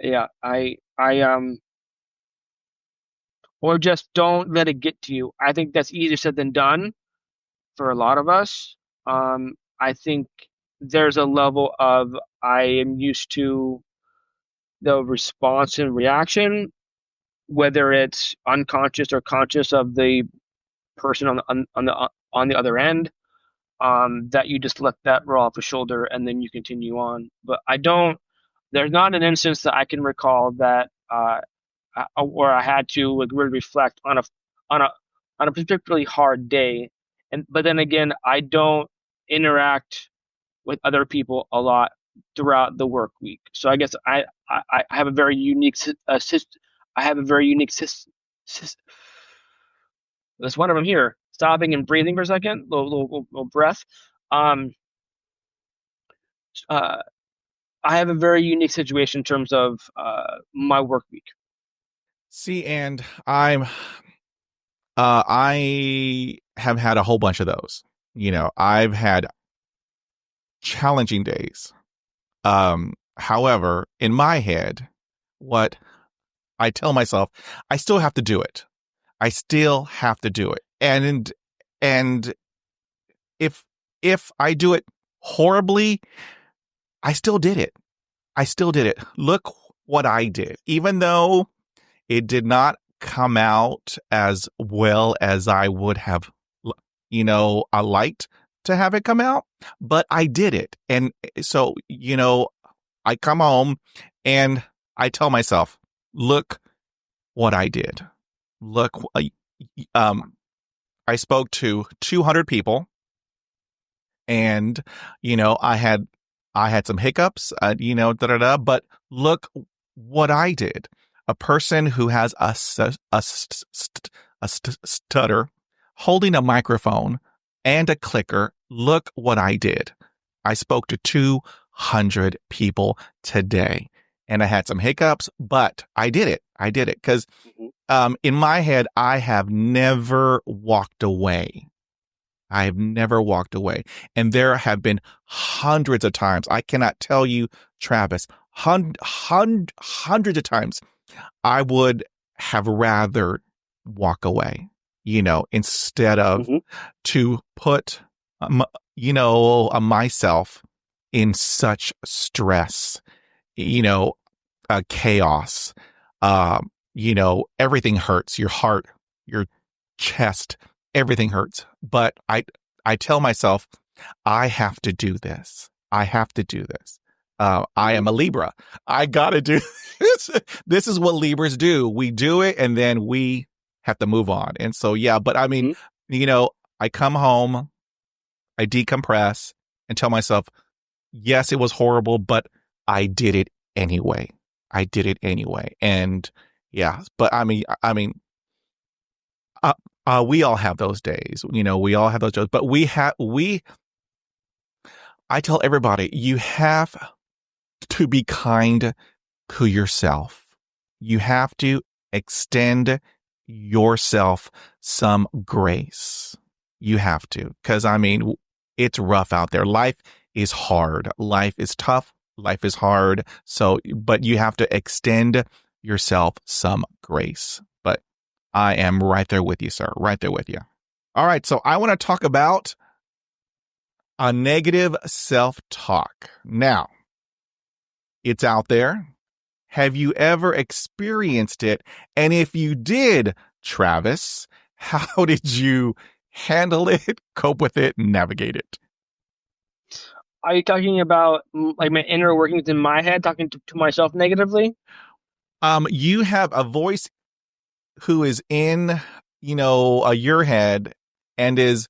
Yeah, or just don't let it get to you. I think that's easier said than done for a lot of us. I think there's a level of, I am used to the response and reaction, whether it's unconscious or conscious of the person on the other end, that you just let that roll off the shoulder and then you continue on. But there's not an instance that I can recall that where I had to like really reflect on a particularly hard day. But then again, I don't interact with other people a lot throughout the work week. So I guess I have a very unique That's one of them here. Stopping and breathing for a second, little breath. Um, uh, I have a very unique situation in terms of my work week. See, and I have had a whole bunch of those. I've had challenging days. However, in my head, what I tell myself, I still have to do it. And if I do it horribly, I still did it. Look what I did. Even though it did not come out as well as I would have, I liked to have it come out, but I did it. And so, I come home and I tell myself, look what I did. Look, I spoke to 200 people, and I had some hiccups, but look what I did. A person who has a stutter, holding a microphone and a clicker. Look what I did. I spoke to 200 people today, and I had some hiccups, but I did it. I did it because in my head, I have never walked away. I have never walked away. And there have been hundreds of times. I cannot tell you, Travis, hundreds of times I would have rather walk away, instead of to put, myself in such stress, chaos. Everything hurts. Your heart, your chest, everything hurts. But I tell myself, I have to do this. I have to do this. I am a Libra. I got to do this. This is what Libras do. We do it and then we have to move on. And so, yeah, but I mean, I come home, I decompress and tell myself, yes, it was horrible, but I did it anyway. I did it anyway. And yeah, but I mean, we all have those days, we all have those days, but I tell everybody, you have to be kind to yourself. You have to extend yourself some grace. You have to, because I mean, it's rough out there. Life is hard. Life is tough. Life is hard. So, but you have to extend yourself some grace. But I am right there with you, sir. Right there with you. All right. So I want to talk about a negative self-talk. Now, it's out there. Have you ever experienced it? And if you did, Travis, how did you handle it, cope with it, navigate it? Are you talking about like my inner workings in my head, talking to myself negatively? You have a voice who is in, your head and is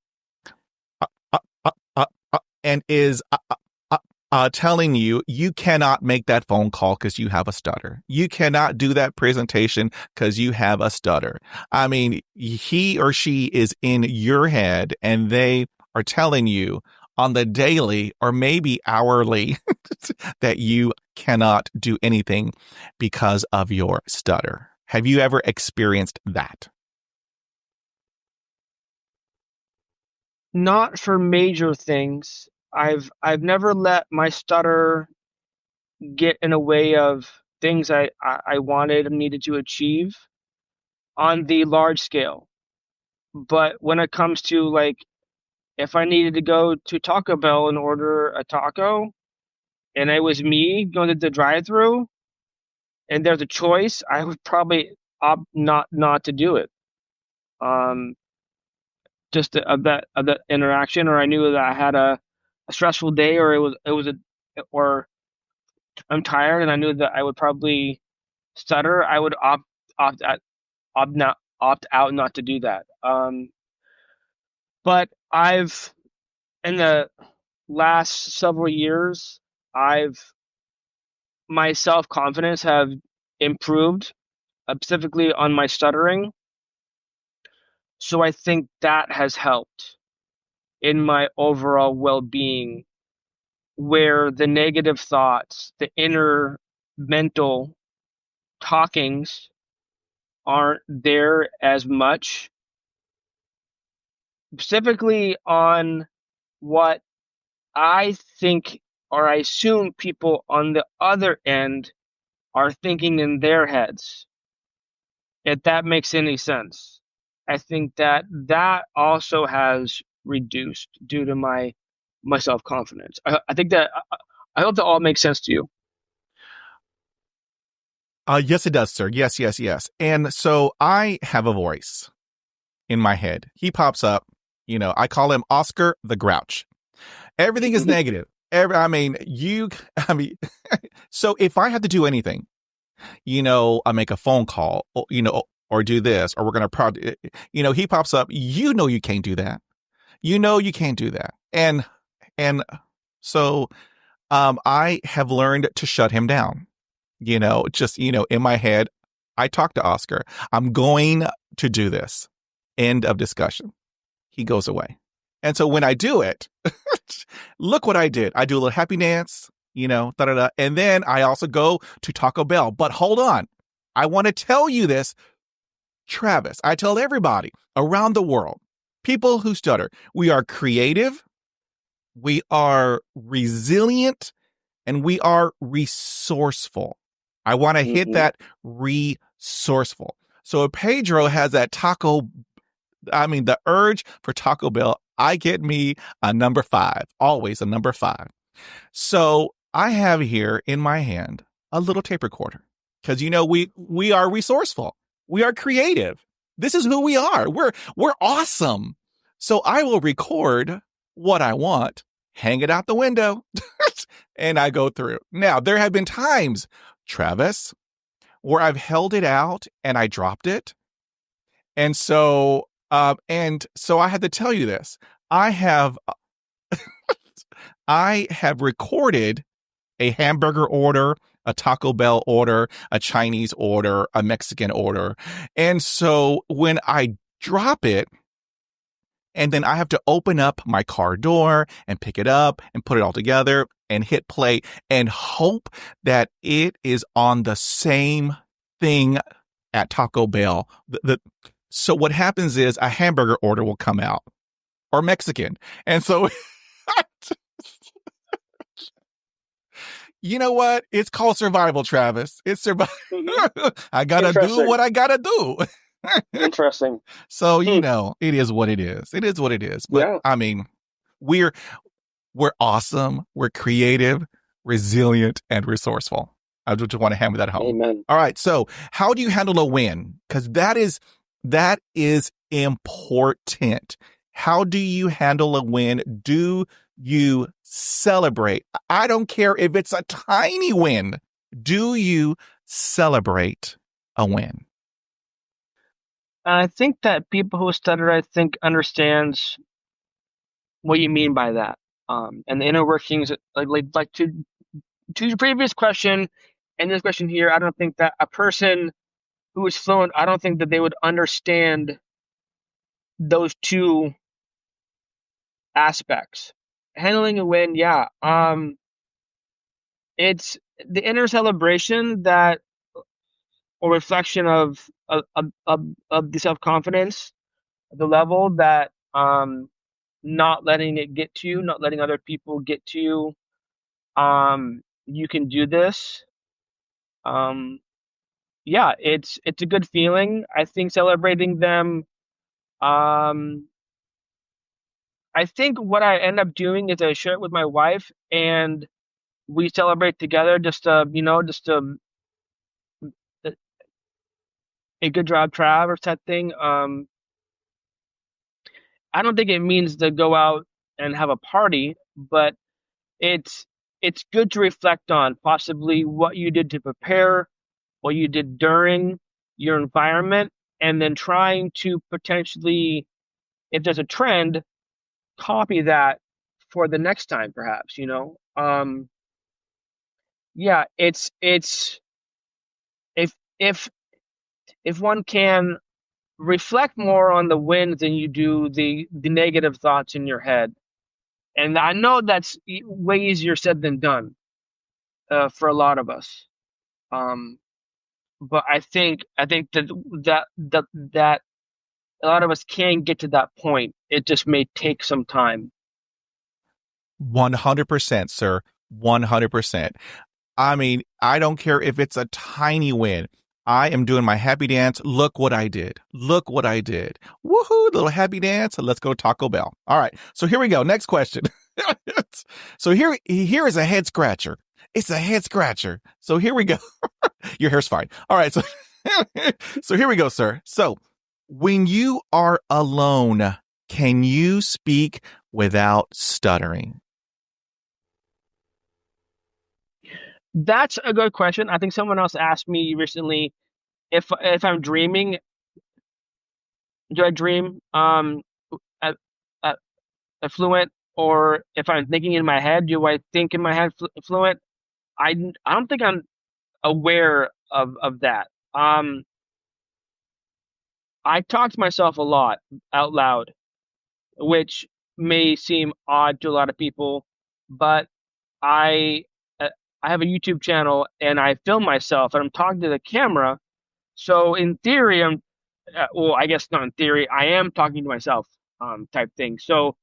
telling you cannot make that phone call because you have a stutter. You cannot do that presentation because you have a stutter. I mean, he or she is in your head and they are telling you on the daily or maybe hourly that you cannot do anything because of your stutter. Have you ever experienced that? Not for major things. I've never let my stutter get in the way of things I wanted and needed to achieve on the large scale. But when it comes to like if I needed to go to Taco Bell and order a taco and it was me going to the drive-through and there's a choice, I would probably opt not to do it. Just of that interaction, or I knew that I had a stressful day, or or I'm tired and I knew that I would probably stutter. I would opt out, opt out not to do that. But I've in the last several years, I've my self confidence have improved, specifically on my stuttering. So I think that has helped in my overall well being, where the negative thoughts, the inner mental talkings aren't there as much, specifically on what I think or I assume people on the other end are thinking in their heads. If that makes any sense. I think that also has reduced due to my self confidence. I think that I hope that all makes sense to you. Yes, it does, sir. Yes, yes, yes. And so I have a voice in my head. He pops up. I call him Oscar the Grouch. Everything is negative. So if I have to do anything, I make a phone call, or do this, or we're going to he pops up, you can't do that. You can't do that. And so, I have learned to shut him down, in my head, I talk to Oscar. I'm going to do this. End of discussion. He goes away. And so when I do it, look what I did. I do a little happy dance, da-da-da. And then I also go to Taco Bell. But hold on. I want to tell you this, Travis. I tell everybody around the world, people who stutter, we are creative, we are resilient, and we are resourceful. I want to hit that resourceful. So if Pedro has that the urge for Taco Bell, I get me a number 5, always a number 5. So I have here in my hand a little tape recorder because, we are resourceful. We are creative. This is who we are. We're awesome. So I will record what I want, hang it out the window, and I go through. Now, there have been times, Travis, where I've held it out and I dropped it. And so I had to tell you this. I have recorded a hamburger order, a Taco Bell order, a Chinese order, a Mexican order. And so when I drop it, and then I have to open up my car door and pick it up and put it all together and hit play and hope that it is on the same thing at Taco Bell. So what happens is a hamburger order will come out, or Mexican. And so, you know what? It's called survival, Travis. It's survival. I got to do what I got to do. Interesting. So, it is what it is. It is what it is. But we're awesome. We're creative, resilient, and resourceful. I just want to hammer that home. Amen. All right. So how do you handle a win? Because that is important. How do you handle a win? Do you celebrate? I don't care if it's a tiny win. Do you celebrate a win? I think that people who stutter, understands what you mean by that. And the inner workings, like to your previous question and this question here, I don't think that a person who is fluent, I don't think that they would understand those two aspects. Handling a win, it's the inner celebration that, or reflection of the self-confidence, the level that not letting it get to you, not letting other people get to you. You can do this. It's a good feeling. I think celebrating them. I think what I end up doing is I share it with my wife and we celebrate together. Just a good job, Travis, type thing. I don't think it means to go out and have a party, but it's good to reflect on possibly what you did to prepare, what you did during your environment, and then trying to potentially, if there's a trend, copy that for the next time, perhaps, it's if one can reflect more on the wins than you do the negative thoughts in your head. And I know that's way easier said than done for a lot of us. But I think that a lot of us can get to that point. It just may take some time. 100%, sir. 100%. I mean, I don't care if it's a tiny win. I am doing my happy dance. Look what I did. Look what I did. Woohoo, little happy dance. Let's go Taco Bell. All right. So here we go. Next question. So here is a head scratcher. It's a head scratcher. So here we go. Your hair's fine. All right. So here we go, sir. So when you are alone Can you speak without stuttering? That's a good question. I think someone else asked me recently if I'm dreaming, do I dream at, at, fluent, or if I'm thinking in my head, do I think in my head fluent? I don't think I'm aware of that. I talk to myself a lot out loud, which may seem odd to a lot of people, but I uh, I have a YouTube channel and I film myself and I'm talking to the camera. So in theory, well, I guess not in theory, I am talking to myself, type thing. So,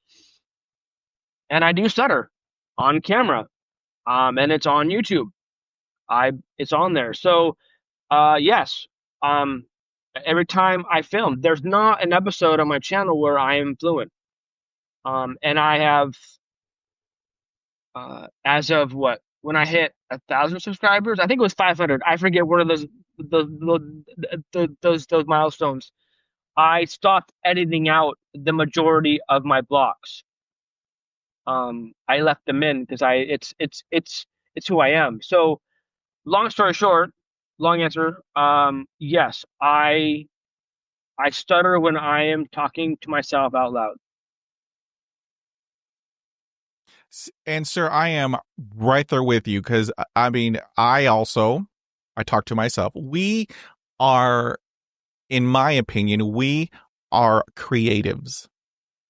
and I do stutter on camera, and it's on YouTube. It's on there. So, yes, um, every time I film, there's not an episode on my channel where I am fluent. And I have, as of what, when I hit 1,000 subscribers, I think it was 500. I forget one of those milestones. I stopped editing out the majority of my blocks. I left them in because it's who I am. So long story short, long answer. Yes, I stutter when I am talking to myself out loud. And sir, I am right there with you because I mean, I talk to myself. We are, in my opinion, we are creatives.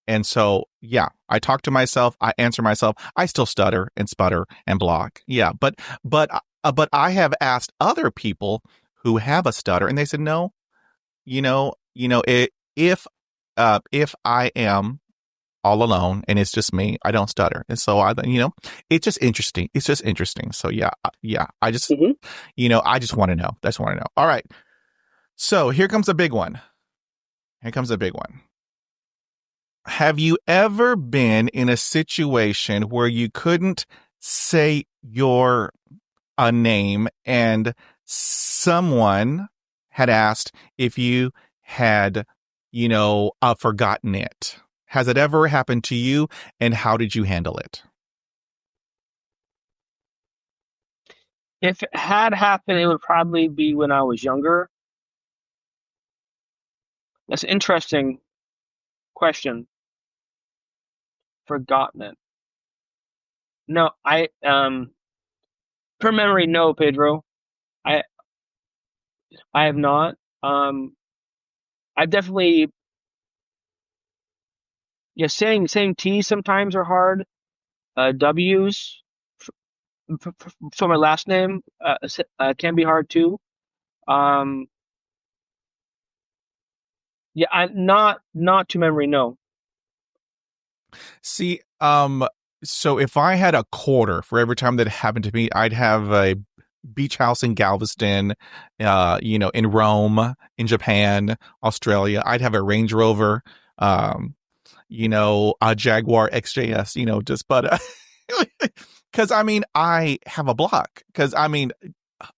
And so, yeah, I talk to myself. I answer myself. I still stutter and sputter and block. Yeah, but I have asked other people who have a stutter, and they said no. If I am all alone and it's just me, I don't stutter, and so it's just interesting. It's just interesting. So yeah. I just I just want to know. That's want to know. All right. So here comes a big one. Have you ever been in a situation where you couldn't say your name and someone had asked if you had, forgotten it? Has it ever happened to you, and how did you handle it? If it had happened, it would probably be when I was younger. That's an interesting question. Forgotten it. No, per memory, no, Pedro. I I have not. I definitely, yeah, saying T's sometimes are hard. W's for my last name can be hard too. Um, yeah, not to memory, no. See, so if I had a quarter for every time that happened to me, I'd have a beach house in Galveston, in Rome, in Japan, Australia. I'd have a Range Rover, a Jaguar XJS, just, but because I mean, I have a block because I mean,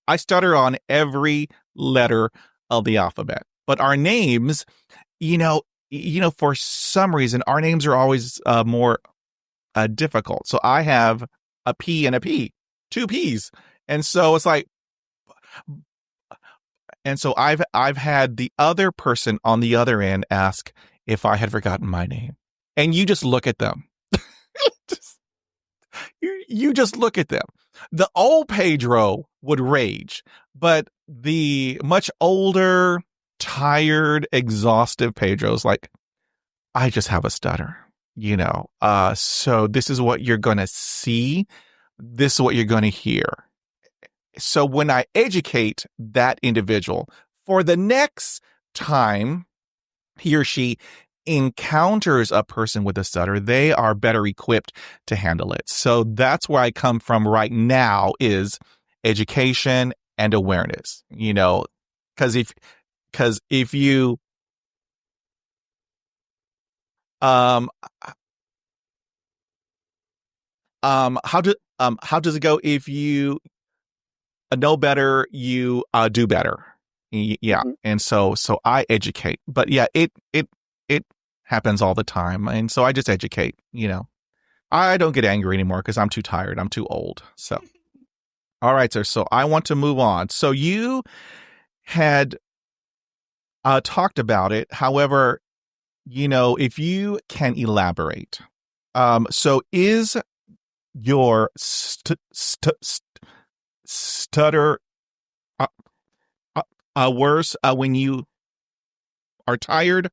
I stutter on every letter of the alphabet, but our names, for some reason, our names are always more difficult. So I have a P and a P, two P's. And so it's like, and so I've had the other person on the other end ask if I had forgotten my name. And you just look at them. You just look at them. The old Pedro would rage, but the much older, tired, exhaustive Pedro's like, I just have a stutter, so this is what you're going to see. This is what you're going to hear. So when I educate that individual for the next time he or she encounters a person with a stutter, they are better equipped to handle it. So that's where I come from right now is education and awareness, because if you, um, how does it go? If you know better, you do better. Yeah. Mm-hmm. And so I educate, but yeah, it happens all the time. And so I just educate, I don't get angry anymore because I'm too tired. I'm too old. So, all right, sir. So I want to move on. So you had talked about it. However, if you can elaborate. So is your stutter worse when you are tired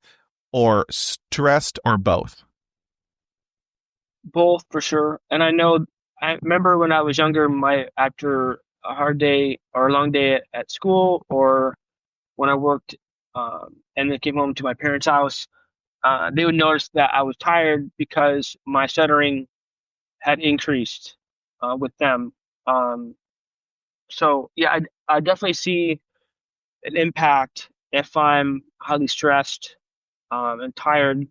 or stressed or both? Both for sure. And I remember when I was younger, after a hard day or a long day at school, or when I worked, and then came home to my parents' house, they would notice that I was tired because my stuttering had increased with them. Um, so yeah, I definitely see an impact if I'm highly stressed and tired,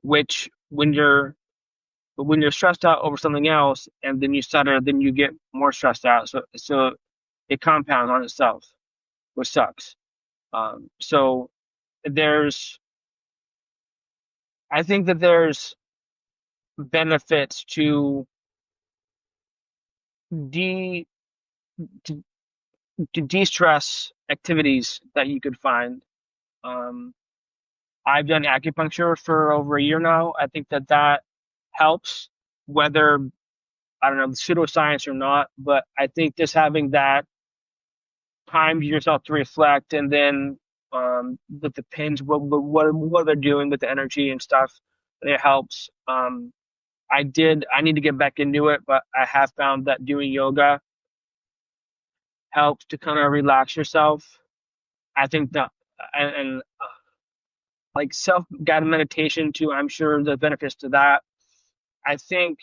which when you're stressed out over something else and then you stutter, then you get more stressed out. So it compounds on itself, which sucks. So there's I think that there's benefits de to, to de-stress activities that you could find. Um, I've done acupuncture for over a year now. I think that helps, whether I don't know pseudoscience or not. But I think just having that time to yourself to reflect, and then with the pins, what they're doing with the energy and stuff, it helps. I need to get back into it, but I have found that doing yoga helps to kind of relax yourself. I think that, and like self-guided meditation too, I'm sure the benefits to that. I think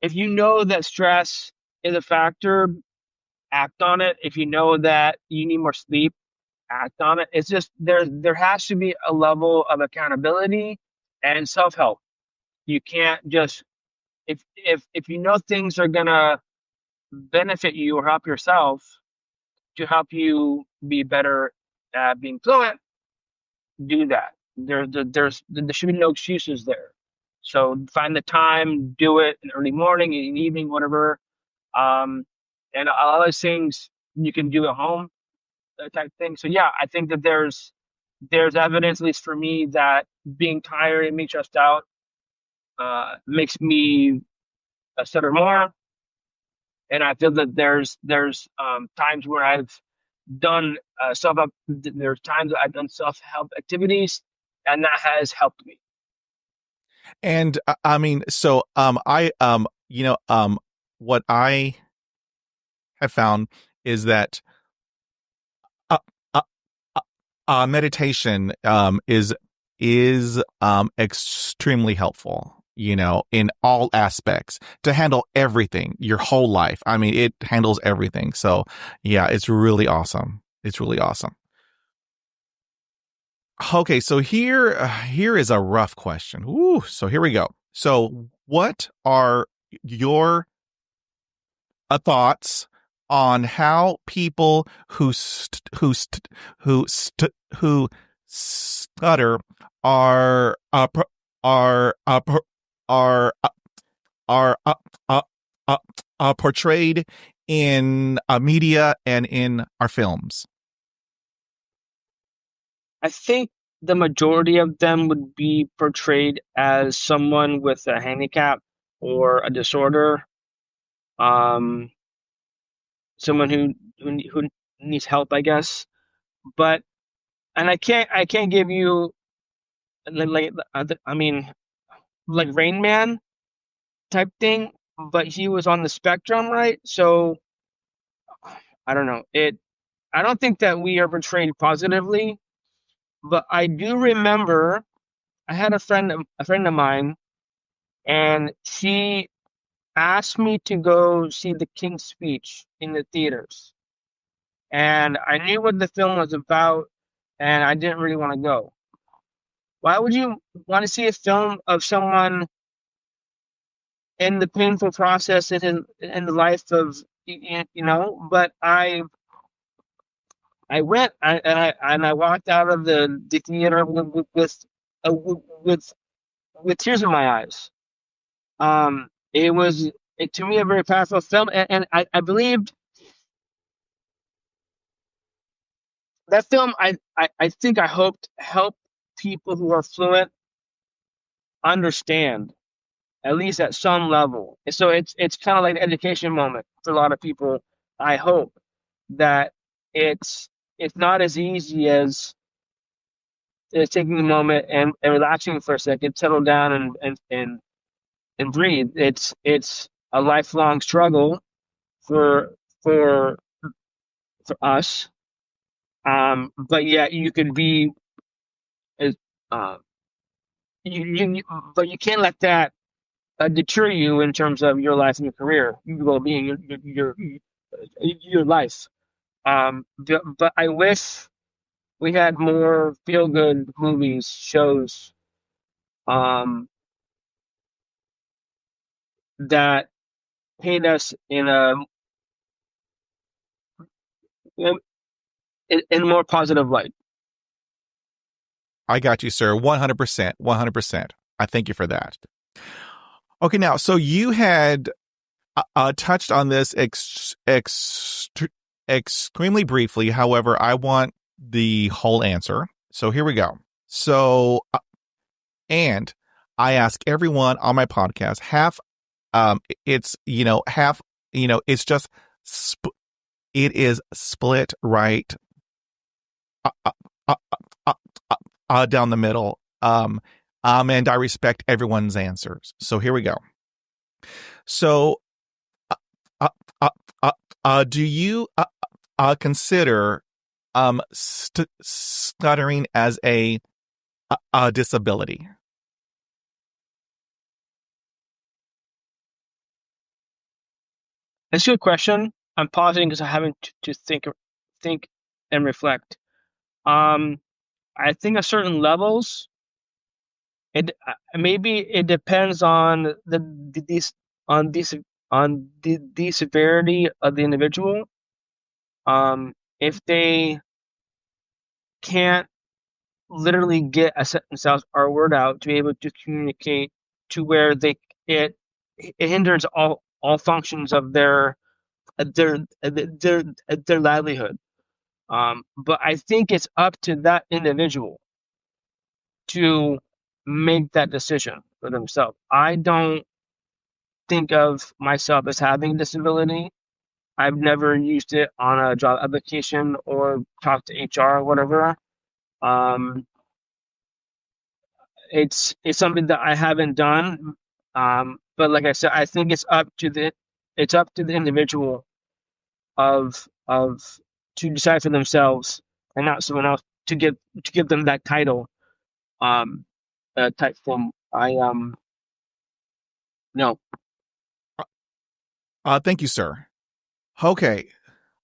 if you know that stress is a factor, act on it. If you know that you need more sleep, act on it. It's just there has to be a level of accountability and self-help. You can't just if you know things are gonna benefit you or help yourself to help you be better at being fluent, do that. There should be no excuses there. So find the time, do it in the early morning, in the evening, whatever. Um, and a lot of those things you can do at home, type thing. So yeah, I think that there's evidence, at least for me, that being tired and being stressed out makes me stutter more. And I feel that there's times where I've done there's times that I've done self help activities, and that has helped me. And I mean, so what I have found is that uh, uh, meditation is extremely helpful, in all aspects to handle everything, your whole life. I mean, it handles everything. So yeah, it's really awesome. It's really awesome. Okay, so here is a rough question. Ooh, so here we go. So what are your thoughts on how people who stutter are are are are portrayed in media and in our films? I think the majority of them would be portrayed as someone with a handicap or a disorder, um, someone who needs help, I guess. But and I can't give you I mean like Rain Man type thing, but he was on the spectrum, right? So I don't know. I don't think that we are portrayed positively, but I do remember I had a friend of mine, and she asked me to go see The King's Speech in the theaters. And I knew what the film was about, and I didn't really want to go. Why would you want to see a film of someone in the painful process and in the life of, But I walked out of the theater uh, with with tears in my eyes. It was to me a very powerful film, and I believed that film. I think I hoped help people who are fluent understand at least at some level. And so it's kind of like an education moment for a lot of people. I hope that it's it's not as easy as taking a moment and relaxing for a second, settle down and breathe. It's a lifelong struggle for for for us. But yeah, you could be as uh, you but you can't let that deter you in terms of your life and your career, your well-being, your life. But I wish we had more feel-good movies, shows, um, that paint us in in a more positive light. I got you, sir. 100%. 100%. I thank you for that. Okay, now, so you had touched on this extremely briefly. However, I want the whole answer. So here we go. So, and I ask everyone on my podcast, it's, it's just, it is split right uh, uh, down the middle. And I respect everyone's answers. So here we go. So, uh, uh, do you consider stuttering as a disability? That's a good question. I'm pausing because I haven't to think and reflect. Um, I think at certain levels, it maybe it depends on these on these on the severity of the individual. If they can't literally get a sentence out or a word out to be able to communicate to where it it hinders all functions of their livelihood. But I think it's up to that individual to make that decision for themselves. I don't think of myself as having a disability. I've never used it on a job application or talked to HR or whatever. Um, it's something that I haven't done. But like I said, I think it's up to the individual of to decide for themselves and not someone else to give them that title, type thing. I no. Thank you, sir. Okay.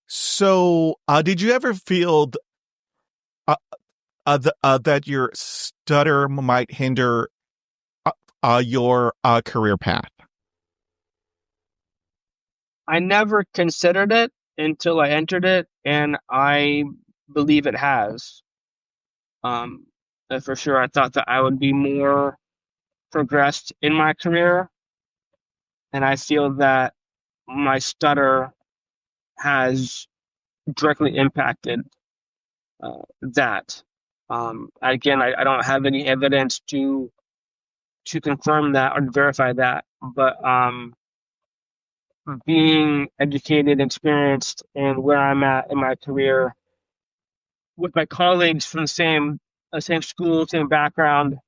So, did you ever feel that your stutter might hinder your career path? I never considered it until I entered it, and I believe it has. Um, for sure, I thought that I would be more progressed in my career, and I feel that my stutter has directly impacted that. Again, I don't have any evidence to confirm that or verify that, but being educated, experienced, and where I'm at in my career with my colleagues from the same school, same background,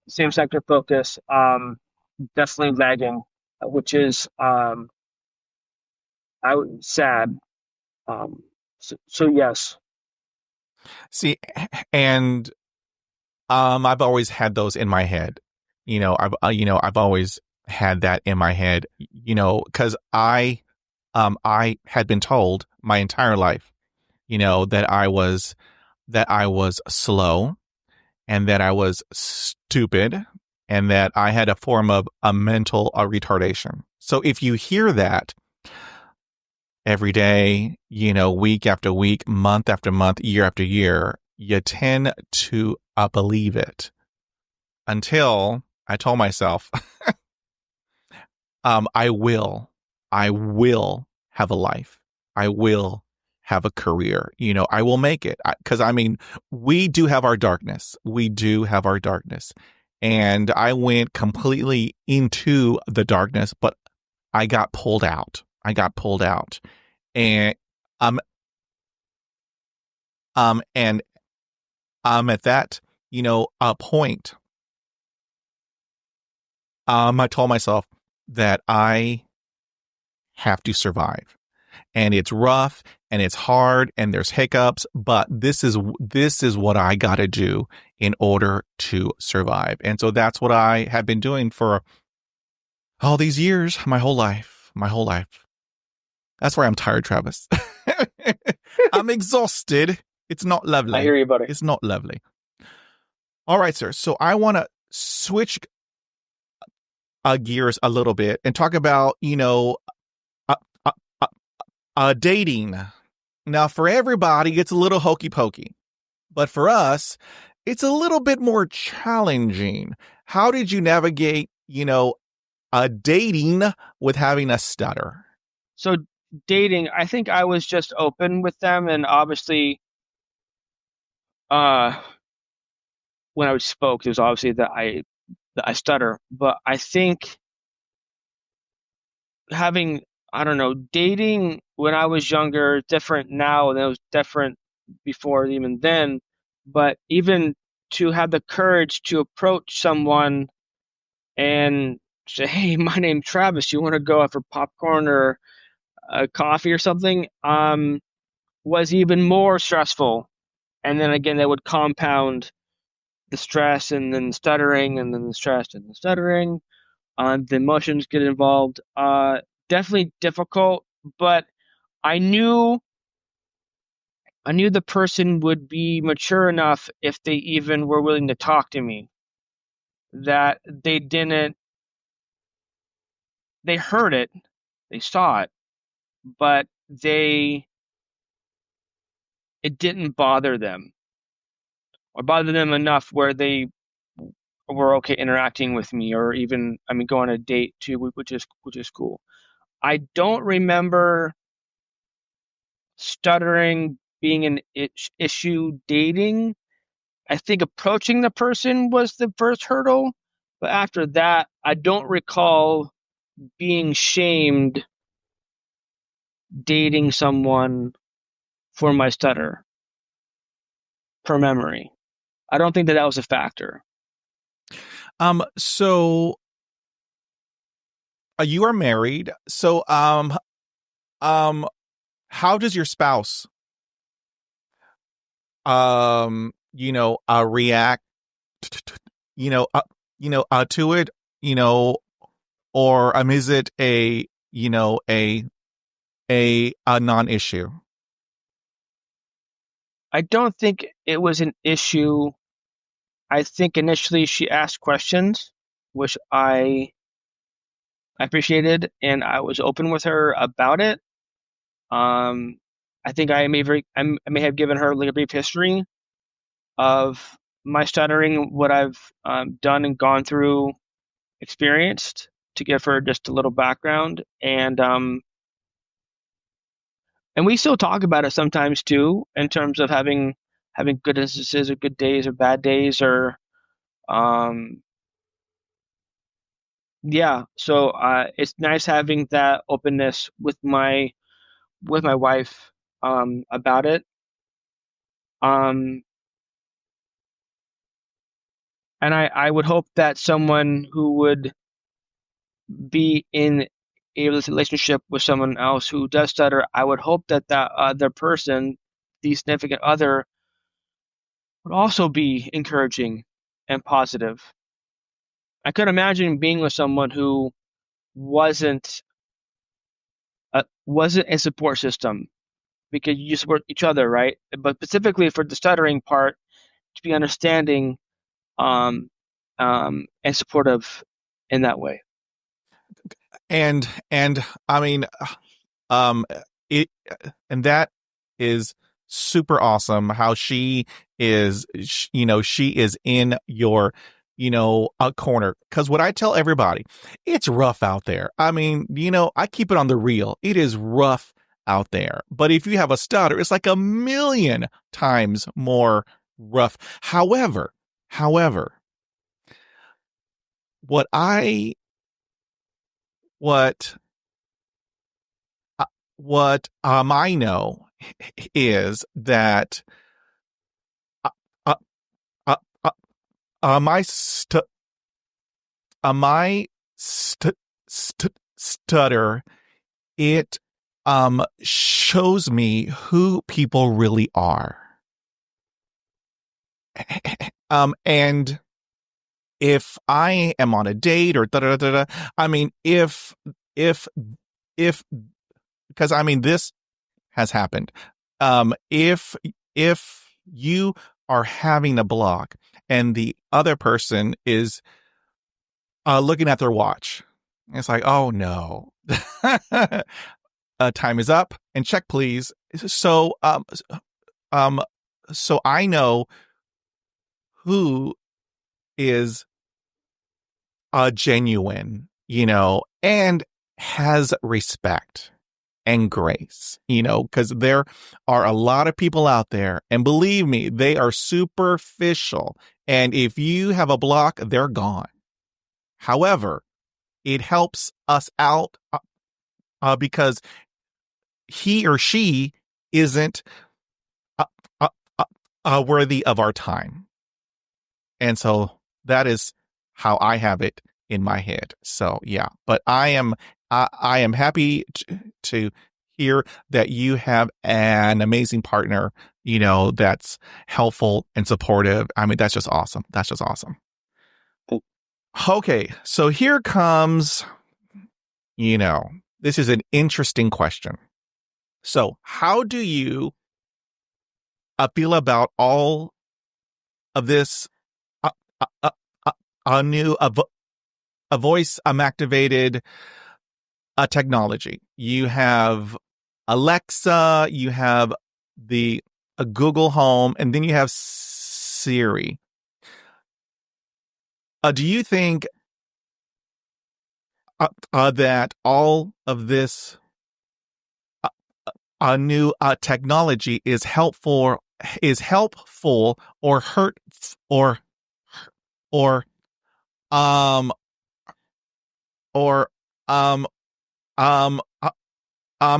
same sector focus, definitely lagging, which is sad. So yes. See, and I've always had those in my head. I've always had that in my head. Because I had been told my entire life, that I was slow and that I was stupid and that I had a form of a mental retardation. So if you hear that, every day, week after week, month after month, year after year, you tend to believe it until I told myself, I will have a life. I will have a career. I will make it. Because we do have our darkness. We do have our darkness. And I went completely into the darkness, but I got pulled out. And and at that, a point, I told myself that I have to survive. And it's rough and it's hard and there's hiccups, but this is what I got to do in order to survive. And so that's what I have been doing for all these years, my whole life. That's why I'm tired, Travis. I'm exhausted. It's not lovely. I hear you, buddy. It's not lovely. All right, sir. So I want to switch gears a little bit and talk about, dating. Now, for everybody, it's a little hokey pokey, but for us, it's a little bit more challenging. How did you navigate, dating with having a stutter? So dating, I think I was just open with them, and obviously, when I spoke, it was obviously that I stutter. But I think having, I don't know, dating when I was younger, different now, and it was different before even then. But even to have the courage to approach someone and say, "Hey, my name's Travis. You want to go out for popcorn or a coffee or something?" Was even more stressful. And then again, that would compound the stress and then stuttering and then the stress and the stuttering. The emotions get involved. Definitely difficult, but I knew the person would be mature enough if they even were willing to talk to me. That they heard it, they saw it, but it didn't bother them or bother them enough where they were okay interacting with me or even, go on a date too, which is cool. I don't remember stuttering being an issue dating. I think approaching the person was the first hurdle, but after that, I don't recall being shamed dating someone for my stutter per memory. I don't think that was a factor. So you are married. So, how does your spouse, react, to it, or, is it a non-issue? I don't think it was an issue. I think initially she asked questions, which I appreciated, and I was open with her about it. I think I may have given her like a brief history of my stuttering, what I've done and gone through, experienced, to give her just a little background, and we still talk about it sometimes too, in terms of having good instances or good days or bad days or um, yeah. So it's nice having that openness with my wife about it. Um, and I would hope that someone who would be in a relationship with someone else who does stutter, I would hope that that other person, the significant other, would also be encouraging and positive. I could imagine being with someone who wasn't wasn't a support system because you support each other, right? But specifically for the stuttering part, to be understanding and supportive in that way. And I mean, um, it and that is super awesome how she is she is in your a corner, because what I tell everybody, it's rough out there. I mean, I keep it on the real. It is rough out there, but if you have a stutter, it's like a million times more rough. However, what I what I know is that uh, uh, uh, uh, my my stutter, it shows me who people really are. And if I am on a date or da da da da, I mean, if if because I mean this has happened. If you are having a block and the other person is looking at their watch, it's like, oh no, time is up and check please. So um so I know who is genuine, and has respect and grace, because there are a lot of people out there, and believe me, they are superficial. And if you have a block, they're gone. However, it helps us out because he or she isn't uh, uh, worthy of our time. And so that is how I have it in my head. So yeah, but I am happy to hear that you have an amazing partner, that's helpful and supportive. I mean, that's just awesome. That's just awesome. Okay, so here comes, this is an interesting question. So, how do you feel about all of this uh, uh, uh, new a voice activated technology? You have Alexa, you have the Google Home, and then you have Siri. Do you think that all of this new technology is helpful or hurt or um or um um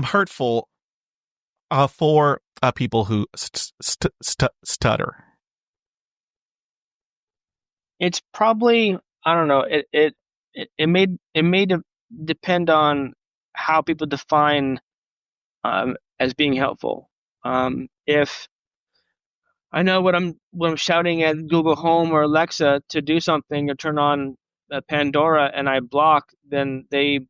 hurtful for people who stutter? It's probably, I don't know. It may depend on how people define as being helpful. If I know what I'm shouting at Google Home or Alexa to do something or turn on Pandora and I block, then they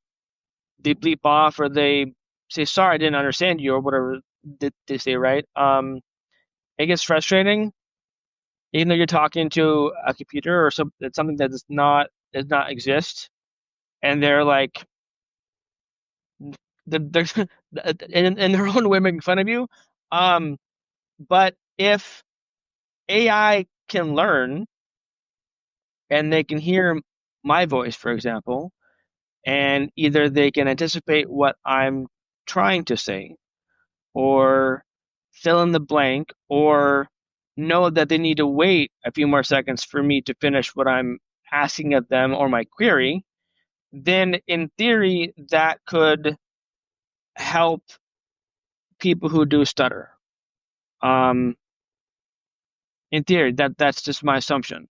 bleep off or they say sorry, I didn't understand you or whatever they say, right? It gets frustrating, even though you're talking to a computer or something that does not exist, and they're like they're in their own way making fun of you. Um, but if AI can learn and they can hear my voice, for example, and either they can anticipate what I'm trying to say or fill in the blank or know that they need to wait a few more seconds for me to finish what I'm asking of them or my query, then in theory that could help people who do stutter. Um, in theory, that's just my assumption.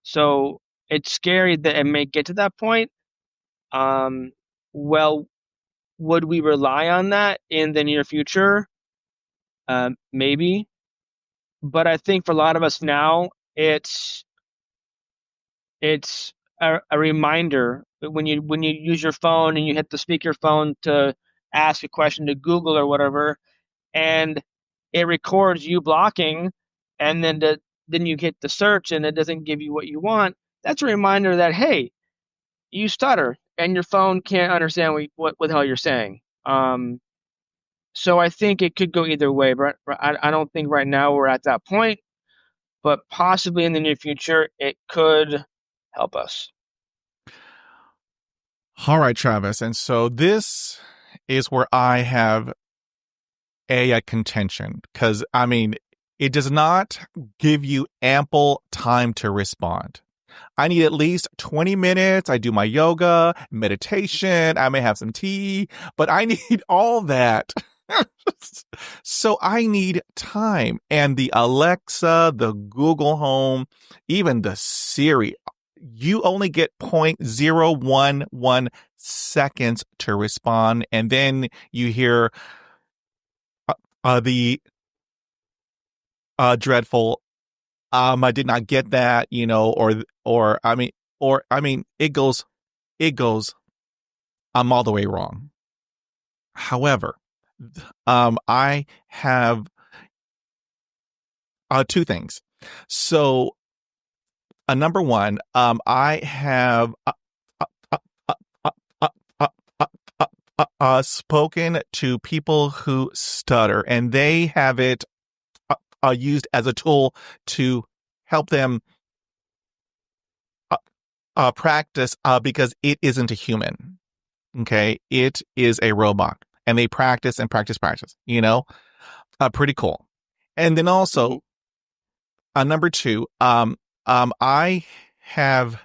So it's scary that it may get to that point. Um, well, would we rely on that in the near future? Maybe, but I think for a lot of us now, it's a reminder that when you use your phone and you hit the speakerphone to ask a question to Google or whatever, and it records you blocking, and then you hit the search and it doesn't give you what you want. That's a reminder that hey, you stutter and your phone can't understand what the hell you're saying. So I think it could go either way, but I don't think right now we're at that point, but possibly in the near future, it could help us. All right, Travis. And so this is where I have a contention because, I mean, it does not give you ample time to respond. I need at least 20 minutes. I do my yoga, meditation. I may have some tea, but I need all that. So I need time. And the Alexa, the Google Home, even the Siri, you only get 0.011 seconds to respond. And then you hear the dreadful, I did not get that, it goes, I'm all the way wrong. However, I have two things. So, number one, I have spoken to people who stutter, and they have it used as a tool to help them practice because it isn't a human. Okay. It is a robot and they practice and practice, pretty cool. And then also, number two, I have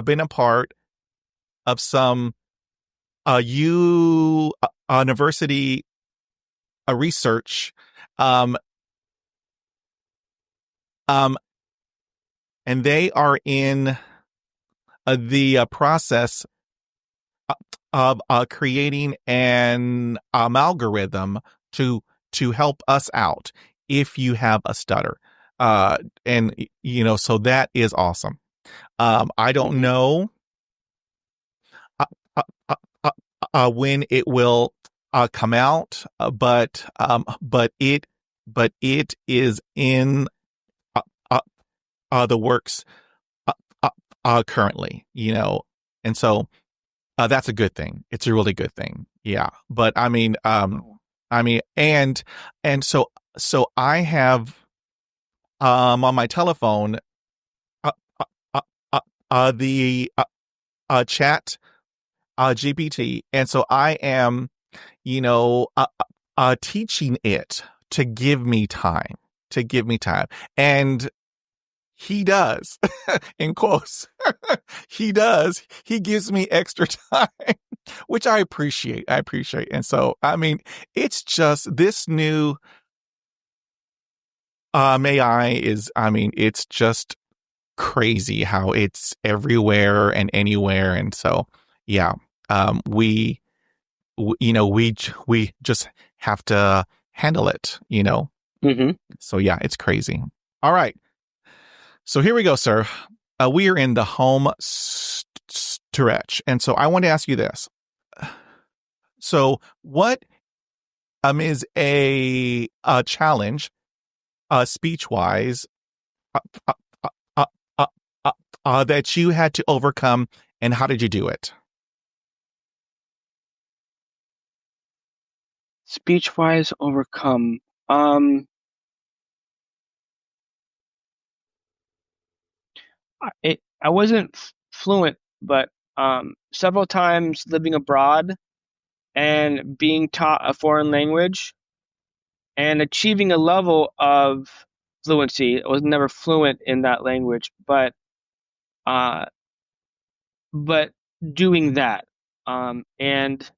been a part of some university research, um, um, and they are in the process of creating an algorithm to help us out if you have a stutter. And so that is awesome. I don't know uh, uh, when it will come out, but it is in uh, uh, the works currently, and so that's a good thing. It's a really good thing. Yeah. But and so I have on my telephone uh, uh, the chat GPT, and so I am teaching it to give me time, and he does, in quotes, he does. He gives me extra time, which I appreciate. And so, I mean, it's just this new AI is, it's just crazy how it's everywhere and anywhere. And so, yeah, we just have to handle it, Mm-hmm. So yeah, it's crazy. All right. So here we go, sir. We are in the home stretch. And so I want to ask you this. So what is a challenge speech wise uh, uh, uh, uh, that you had to overcome, and how did you do it? Speech wise, overcome. Um, I wasn't fluent, but several times living abroad and being taught a foreign language and achieving a level of fluency. I was never fluent in that language, uh, but doing that. And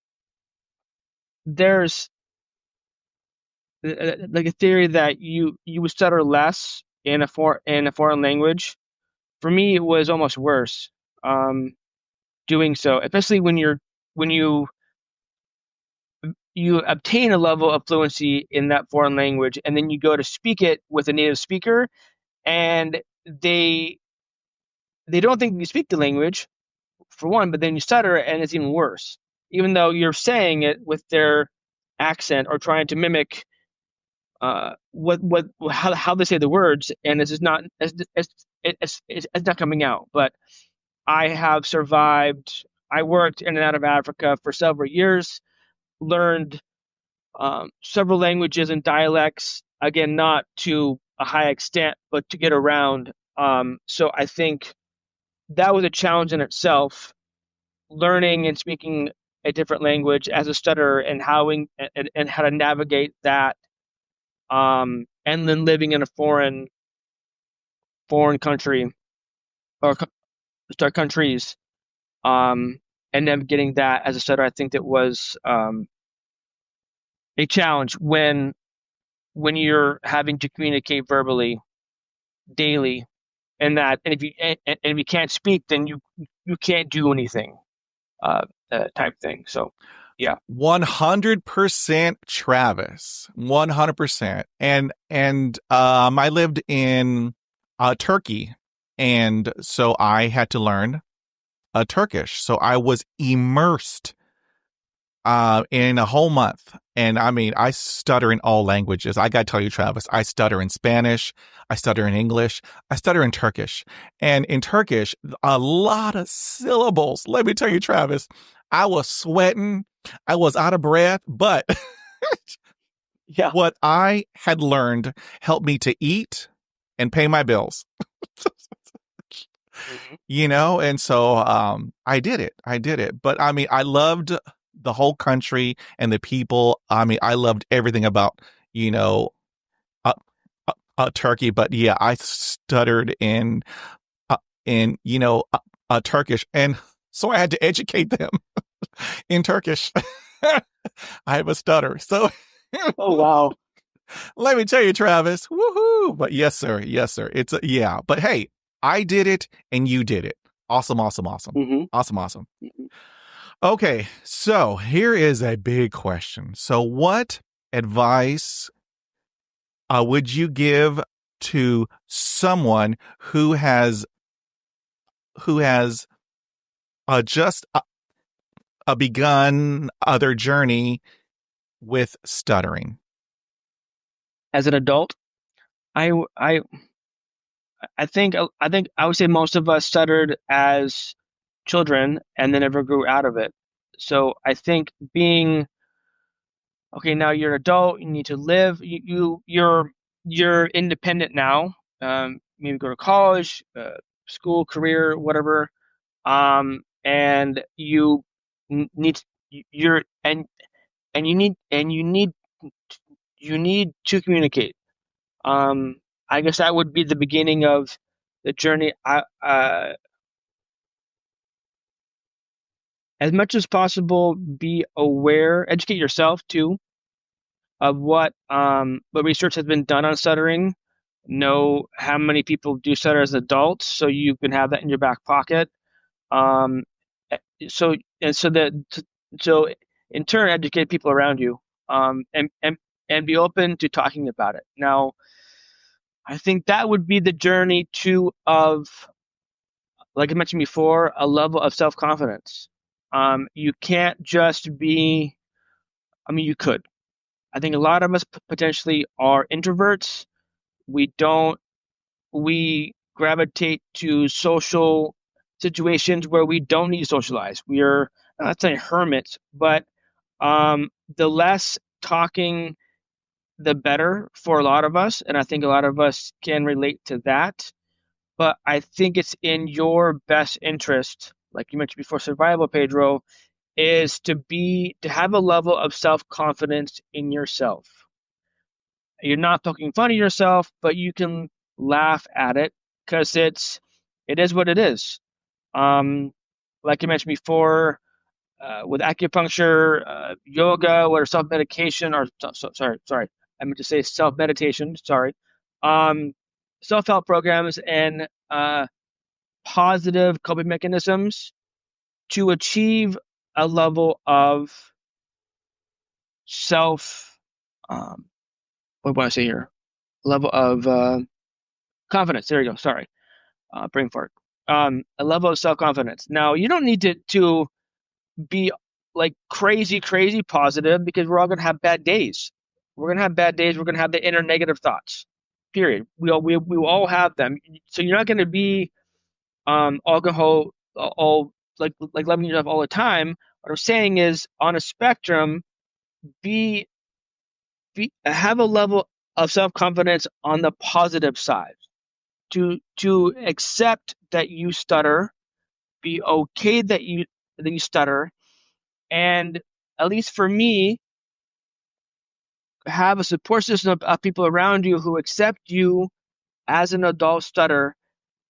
there's like a theory that you would stutter less in a foreign language. For me, it was almost worse. Doing so, especially when you obtain a level of fluency in that foreign language, and then you go to speak it with a native speaker, and they don't think you speak the language for one, but then you stutter, and it's even worse. Even though you're saying it with their accent or trying to mimic how they say the words, and it's just not it's not coming out. But I have survived. I worked in and out of Africa for several years, learned several languages and dialects, again, not to a high extent, but to get around. So I think that was a challenge in itself, learning and speaking a different language as a stutterer and and how to navigate that. And then living in a foreign country or start countries, um, and then getting that as a stutterer, I think that was a challenge when you're having to communicate verbally daily, and if you can't speak, then you can't do anything, type thing. So yeah. 100% Travis. 100%. I lived in Turkey, and so I had to learn Turkish. So I was immersed in a whole month. And I mean, I stutter in all languages. I got to tell you, Travis, I stutter in Spanish. I stutter in English. I stutter in Turkish. And in Turkish, a lot of syllables. Let me tell you, Travis, I was sweating. I was out of breath, but Yeah. what I had learned helped me to eat and pay my bills. And so I did it. But I mean, I loved the whole country and the people. I mean, I loved everything about you know uh, Turkey. But yeah, I stuttered in Turkish, and so I had to educate them in Turkish. I have a stutter, so Oh wow. let me tell you, Travis, woohoo! But yes, sir, yeah. But hey, I did it, and you did it. Awesome, awesome, awesome, Hmm. awesome, awesome. Okay, so here is a big question. So, what advice would you give to someone who has just begun their journey with stuttering? As an adult, I I I think I would say most of us stuttered as children and then never grew out of it. So I think being okay, now you're an adult, you need to live, you're independent now. Maybe go to college, school, career, whatever. And you need you're and you need to communicate. Um, I guess that would be the beginning of the journey. As much as possible, be aware, educate yourself too of what research has been done on stuttering. Know how many people do stutter as adults, so you can have that in your back pocket. Um, eh, so so that so in turn, educate people around you. And be open to talking about it. Now, I think that would be the journey to of, like I mentioned before, a level of self confidence. You can't just be. I mean, you could. I think a lot of us potentially are introverts. We don't. We gravitate to social situations where we don't need to socialize. We are not saying hermits, but the less talking, the better for a lot of us, and I think a lot of us can relate to that. But I think it's in your best interest, like you mentioned before, survival, Pedro, is to have a level of self confidence in yourself. You're not poking fun of yourself, but you can laugh at it because it is what it is. Um, like I mentioned before, with acupuncture, yoga, or self medication, or sorry, I meant to say self meditation. Sorry, um, self help programs and positive coping mechanisms to achieve a level of self. Um, what do I say here? Level of confidence. There you go. Sorry, brain fart. A level of self confidence. Now you don't need to be like crazy positive because we're all gonna have bad days. We're gonna have bad days. We're gonna have the inner negative thoughts. Period. We all have them. So you're not gonna be alcohol all like loving yourself all the time. What I'm saying is on a spectrum, be have a level of self-confidence on the positive side, to accept that you stutter, be okay that you stutter, and at least for me, have a support system of people around you who accept you as an adult stutter.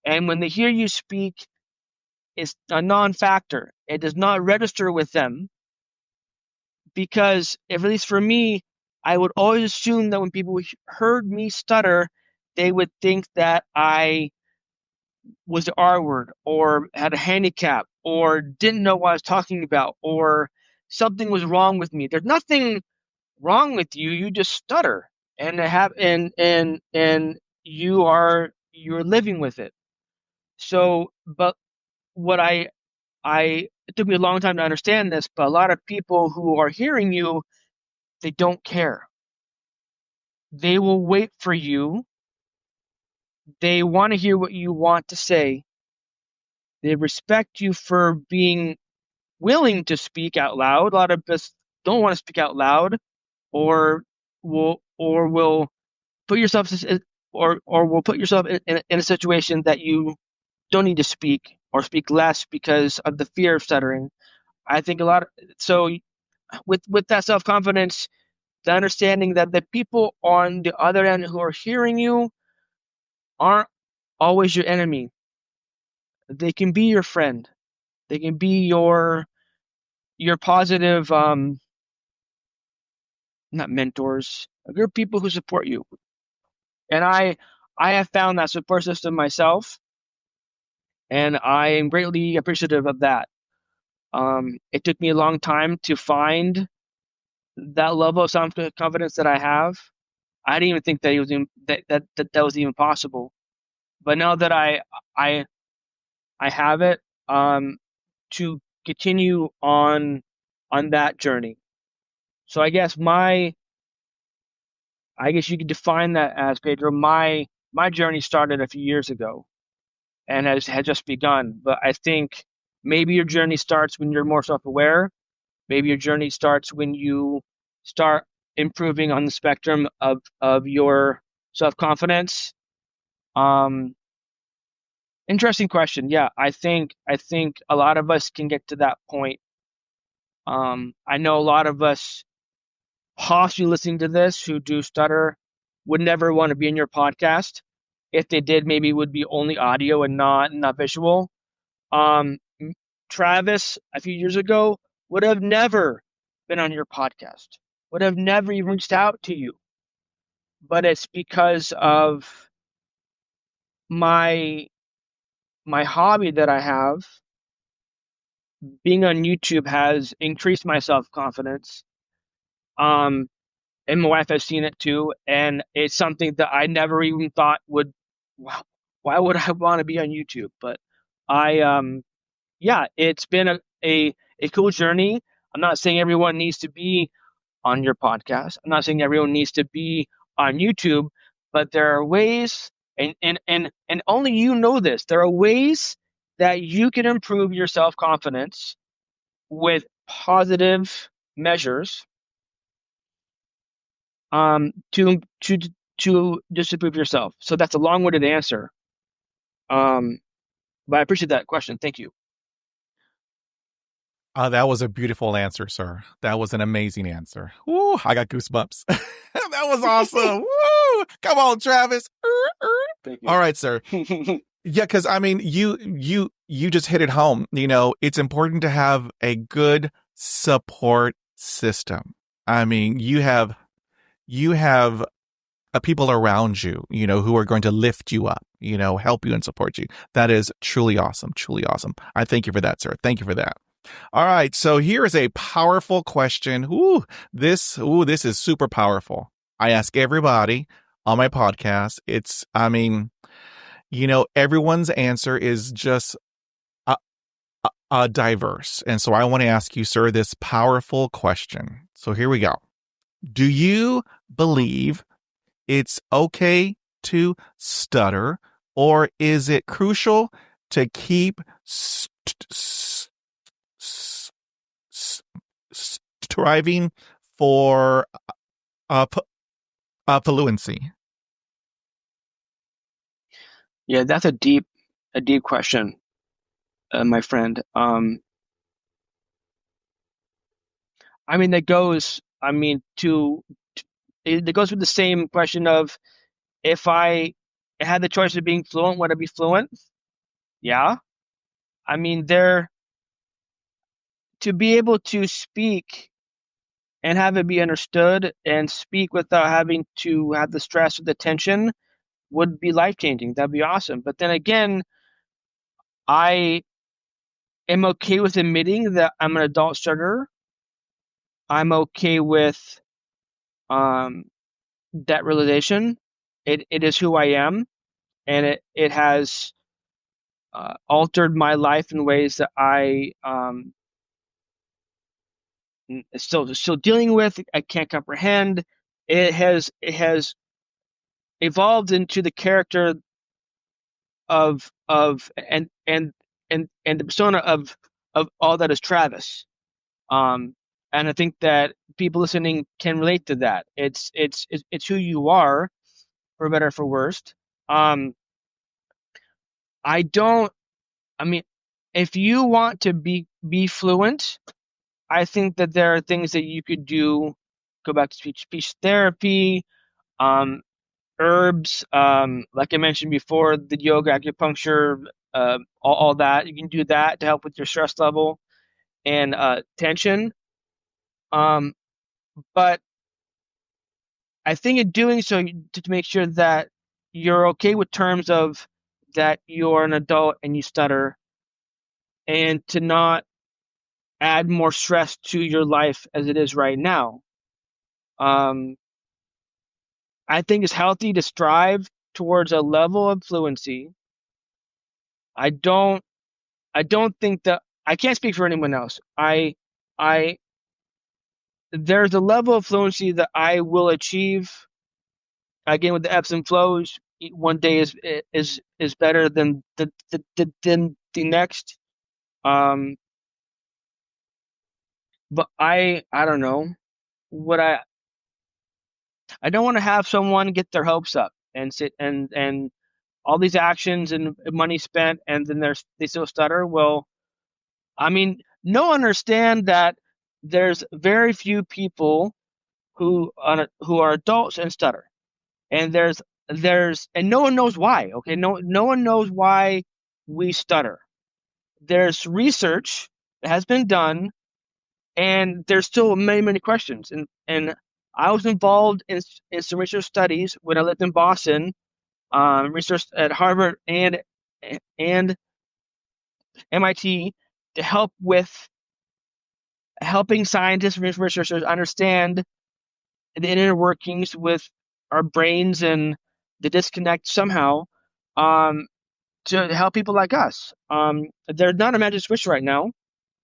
And when they hear you speak, it's a non-factor. It does not register with them, because if, at least for me, I would always assume that when people heard me stutter, they would think that I was the R word, or had a handicap, or didn't know what I was talking about, or something was wrong with me. There's nothing wrong with you. You just stutter, and you're living with it. So, but what it took me a long time to understand this, but a lot of people who are hearing you, they don't care. They will wait for you. They want to hear what you want to say. They respect you for being willing to speak out loud. A lot of us don't want to speak out loud, or will put yourself or will put yourself in a situation that you don't need to speak, or speak less because of the fear of stuttering. I think so with that self-confidence, the understanding that the people on the other end who are hearing you aren't always your enemy. They can be your friend. They can be your positive, not mentors, they're people who support you. And I have found that support system myself, and I am greatly appreciative of that. It took me a long time to find that level of self-confidence that I have. I didn't even think that it was that was even possible. But now that I have it, to continue on that journey. So I guess you could define that as, Pedro, my journey started a few years ago and had just begun. But I think maybe your journey starts when you're more self-aware. Maybe your journey starts when you start improving on the spectrum of your self-confidence. Um, Interesting question. Yeah, I think a lot of us can get to that point. I know a lot of us possibly listening to this who do stutter would never want to be in your podcast. If they did, maybe it would be only audio and not visual. Um, Travis, a few years ago, would have never been on your podcast, would have never even reached out to you. But it's because of my my hobby that I have. Being on YouTube has increased my self confidence. Um, and my wife has seen it too, and it's something that I never even thought would. Wow, why would I want to be on YouTube? But I yeah, it's been a cool journey. I'm not saying everyone needs to be on your podcast. I'm not saying everyone needs to be on YouTube, but there are ways, and only you know this. There are ways that you can improve your self confidence with positive measures, to disapprove yourself. So that's a long-winded answer. Um, but I appreciate that question. Thank you. That was a beautiful answer, sir. That was an amazing answer. Woo, I got goosebumps. That was awesome. Woo! Come on, Travis. Thank you. All right, sir. Yeah, because I mean, you just hit it home. You know, it's important to have a good support system. I mean, you have people around you, you know, who are going to lift you up, you know, help you and support you. That is truly awesome. Truly awesome. I thank you for that, sir. Thank you for that. All right. So here is a powerful question. This is super powerful. I ask everybody on my podcast. I mean, you know, everyone's answer is just diverse. And so I want to ask you, sir, this powerful question. So here we go. Do you believe it's okay to stutter, or is it crucial to keep striving for Fluency. Yeah, that's a deep question, my friend. I mean, that goes. I mean, it goes with the same question of if I had the choice of being fluent, would I be fluent? Yeah. I mean, to be able to speak and have it be understood and speak without having to have the stress or the tension would be life changing. That'd be awesome. But then again, I am okay with admitting that I'm an adult stutterer. I'm okay with um, that realization. It is who I am, and it has altered my life in ways that I still dealing with. I can't comprehend. It has evolved into the character of and the persona of all that is Travis. Um, and I think that people listening can relate to that. It's who you are, for better or for worst. Um, I don't. I mean, if you want to be fluent, I think that there are things that you could do. Go back to speech therapy, um, herbs, like I mentioned before, the yoga, acupuncture, all that. You can do that to help with your stress level and tension. Um, but I think in doing so, to make sure that you're okay with terms of that you're an adult and you stutter, and to not add more stress to your life as it is right now. Um, I think it's healthy to strive towards a level of fluency. I don't I don't think that I can't speak for anyone else. I there's a level of fluency that I will achieve again with the ebbs and flows. One day is better than the next. Um, but I don't know. What I don't want to have someone get their hopes up and sit and all these actions and money spent and then they still stutter. Well, I mean, no understand that there's very few people who are adults and stutter, and there's and no one knows why. Okay, no one knows why we stutter. There's research that has been done, and there's still many questions. And I was involved in some research studies when I lived in Boston, research at Harvard and MIT to help with helping scientists and researchers understand the inner workings with our brains and the disconnect somehow um, to help people like us. There's not a magic switch right now.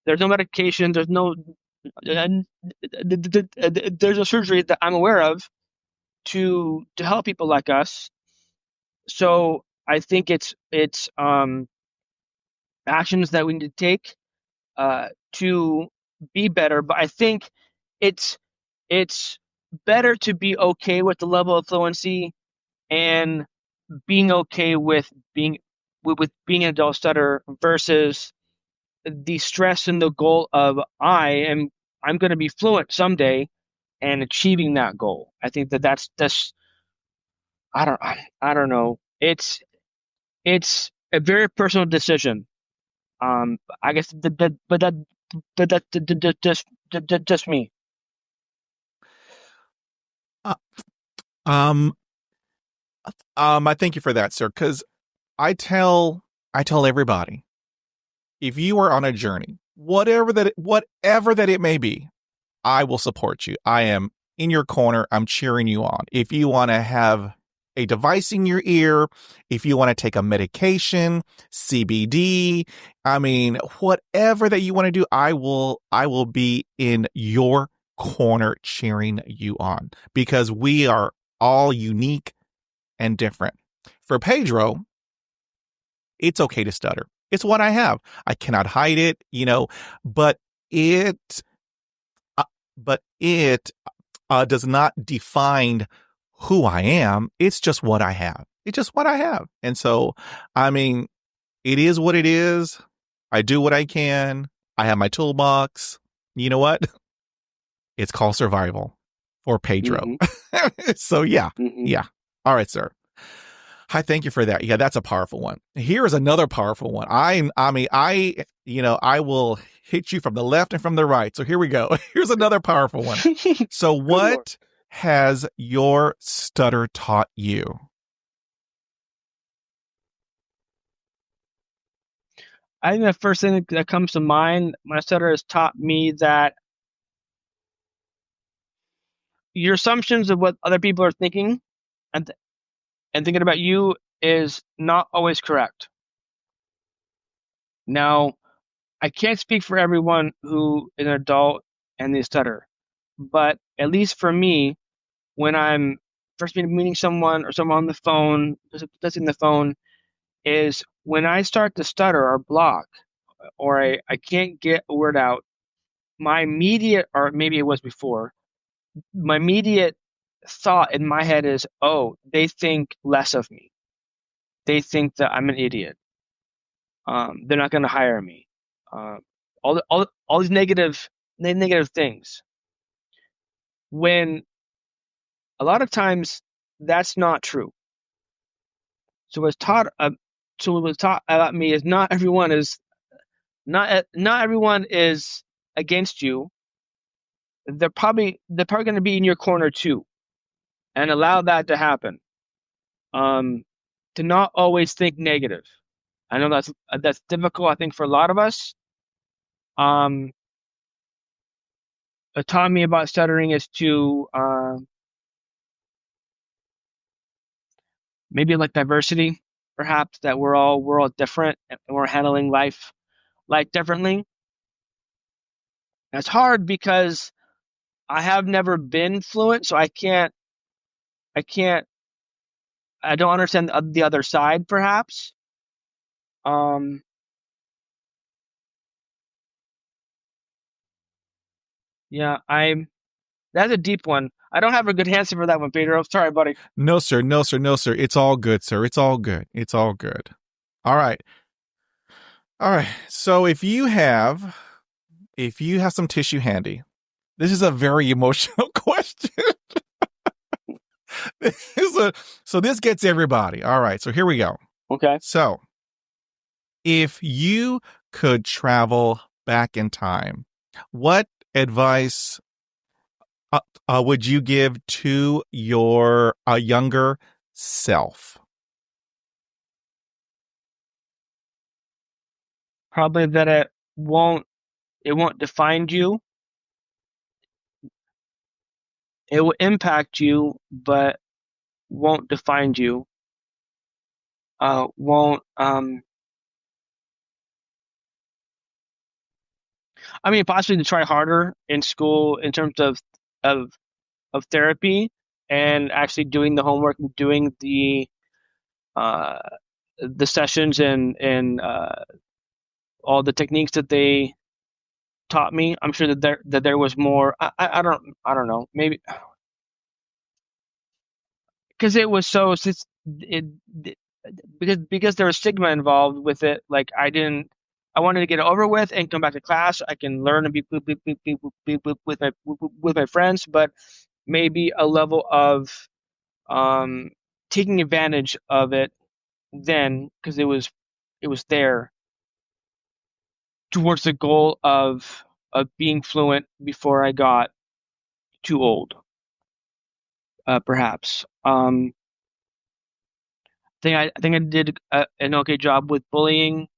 There's no medication. There's no there's no surgery that I'm aware of to help people like us. So I think it's actions that we need to take to be better. But I think it's it's better to be okay with the level of fluency and being okay with being an adult stutter versus the stress and the goal of I'm going to be fluent someday and achieving that goal. I think that's I don't know. It's a very personal decision. I guess just me. Uh, um, I thank you for that, sir. Because I tell everybody, if you are on a journey, whatever that it may be, I will support you. I am in your corner. I'm cheering you on. If you want to have a device in your ear, if you want to take a medication, CBD, I mean, whatever that you want to do, I will be in your corner cheering you on because we are all unique and different. For Pedro, it's okay to stutter. It's what I have. I cannot hide it, but it, uh, but it does not define who I am. It's just what I have. It's just what I have. And so, I mean, it is what it is. I do what I can. I have my toolbox. You know what? It's called survival for Pedro. So yeah. All right, sir. I thank you for that. Yeah, that's a powerful one. Here's another powerful one. I will hit you from the left and from the right. So here we go. Here's another powerful one. So what has your stutter taught you? I think the first thing that comes to mind, my stutter has taught me that your assumptions of what other people are thinking and thinking about you is not always correct. Now, I can't speak for everyone who is an adult and they stutter, but at least for me, when I'm first meeting someone or someone on the phone, discussing the phone, is when I start to stutter or block or I can't get a word out, my immediate, or maybe it was before, my immediate thought in my head is, oh, they think less of me. They think that I'm an idiot. They're not going to hire me. All these negative things. When a lot of times that's not true. So what's taught about me is not everyone is against you. They're probably going to be in your corner too, and allow that to happen. To not always think negative. I know that's difficult. I think for a lot of us. What taught me about stuttering is to maybe like diversity, perhaps, that we're all different and we're handling life differently. That's hard because I have never been fluent, so I don't understand the other side, perhaps. Yeah, that's a deep one. I don't have a good answer for that one, Pedro. Sorry, buddy. No, sir. No, sir. No, sir. It's all good, sir. It's all good. It's all good. All right. All right. So if you have some tissue handy, this is a very emotional question. So this gets everybody. All right. So here we go. Okay. So if you could travel back in time, what advice would you give to your younger self? Probably that it won't define you. It will impact you, but won't define you. Won't I mean, possibly to try harder in school in terms of therapy and actually doing the homework and doing the sessions and all the techniques that they taught me. I'm sure that there was more. I don't know. Maybe because it was so because there was stigma involved with it. Like I wanted to get it over with and come back to class. I can learn and be with my friends, but maybe a level of taking advantage of it then because it was there towards the goal of being fluent before I got too old. Perhaps. I think I did an okay job with bullying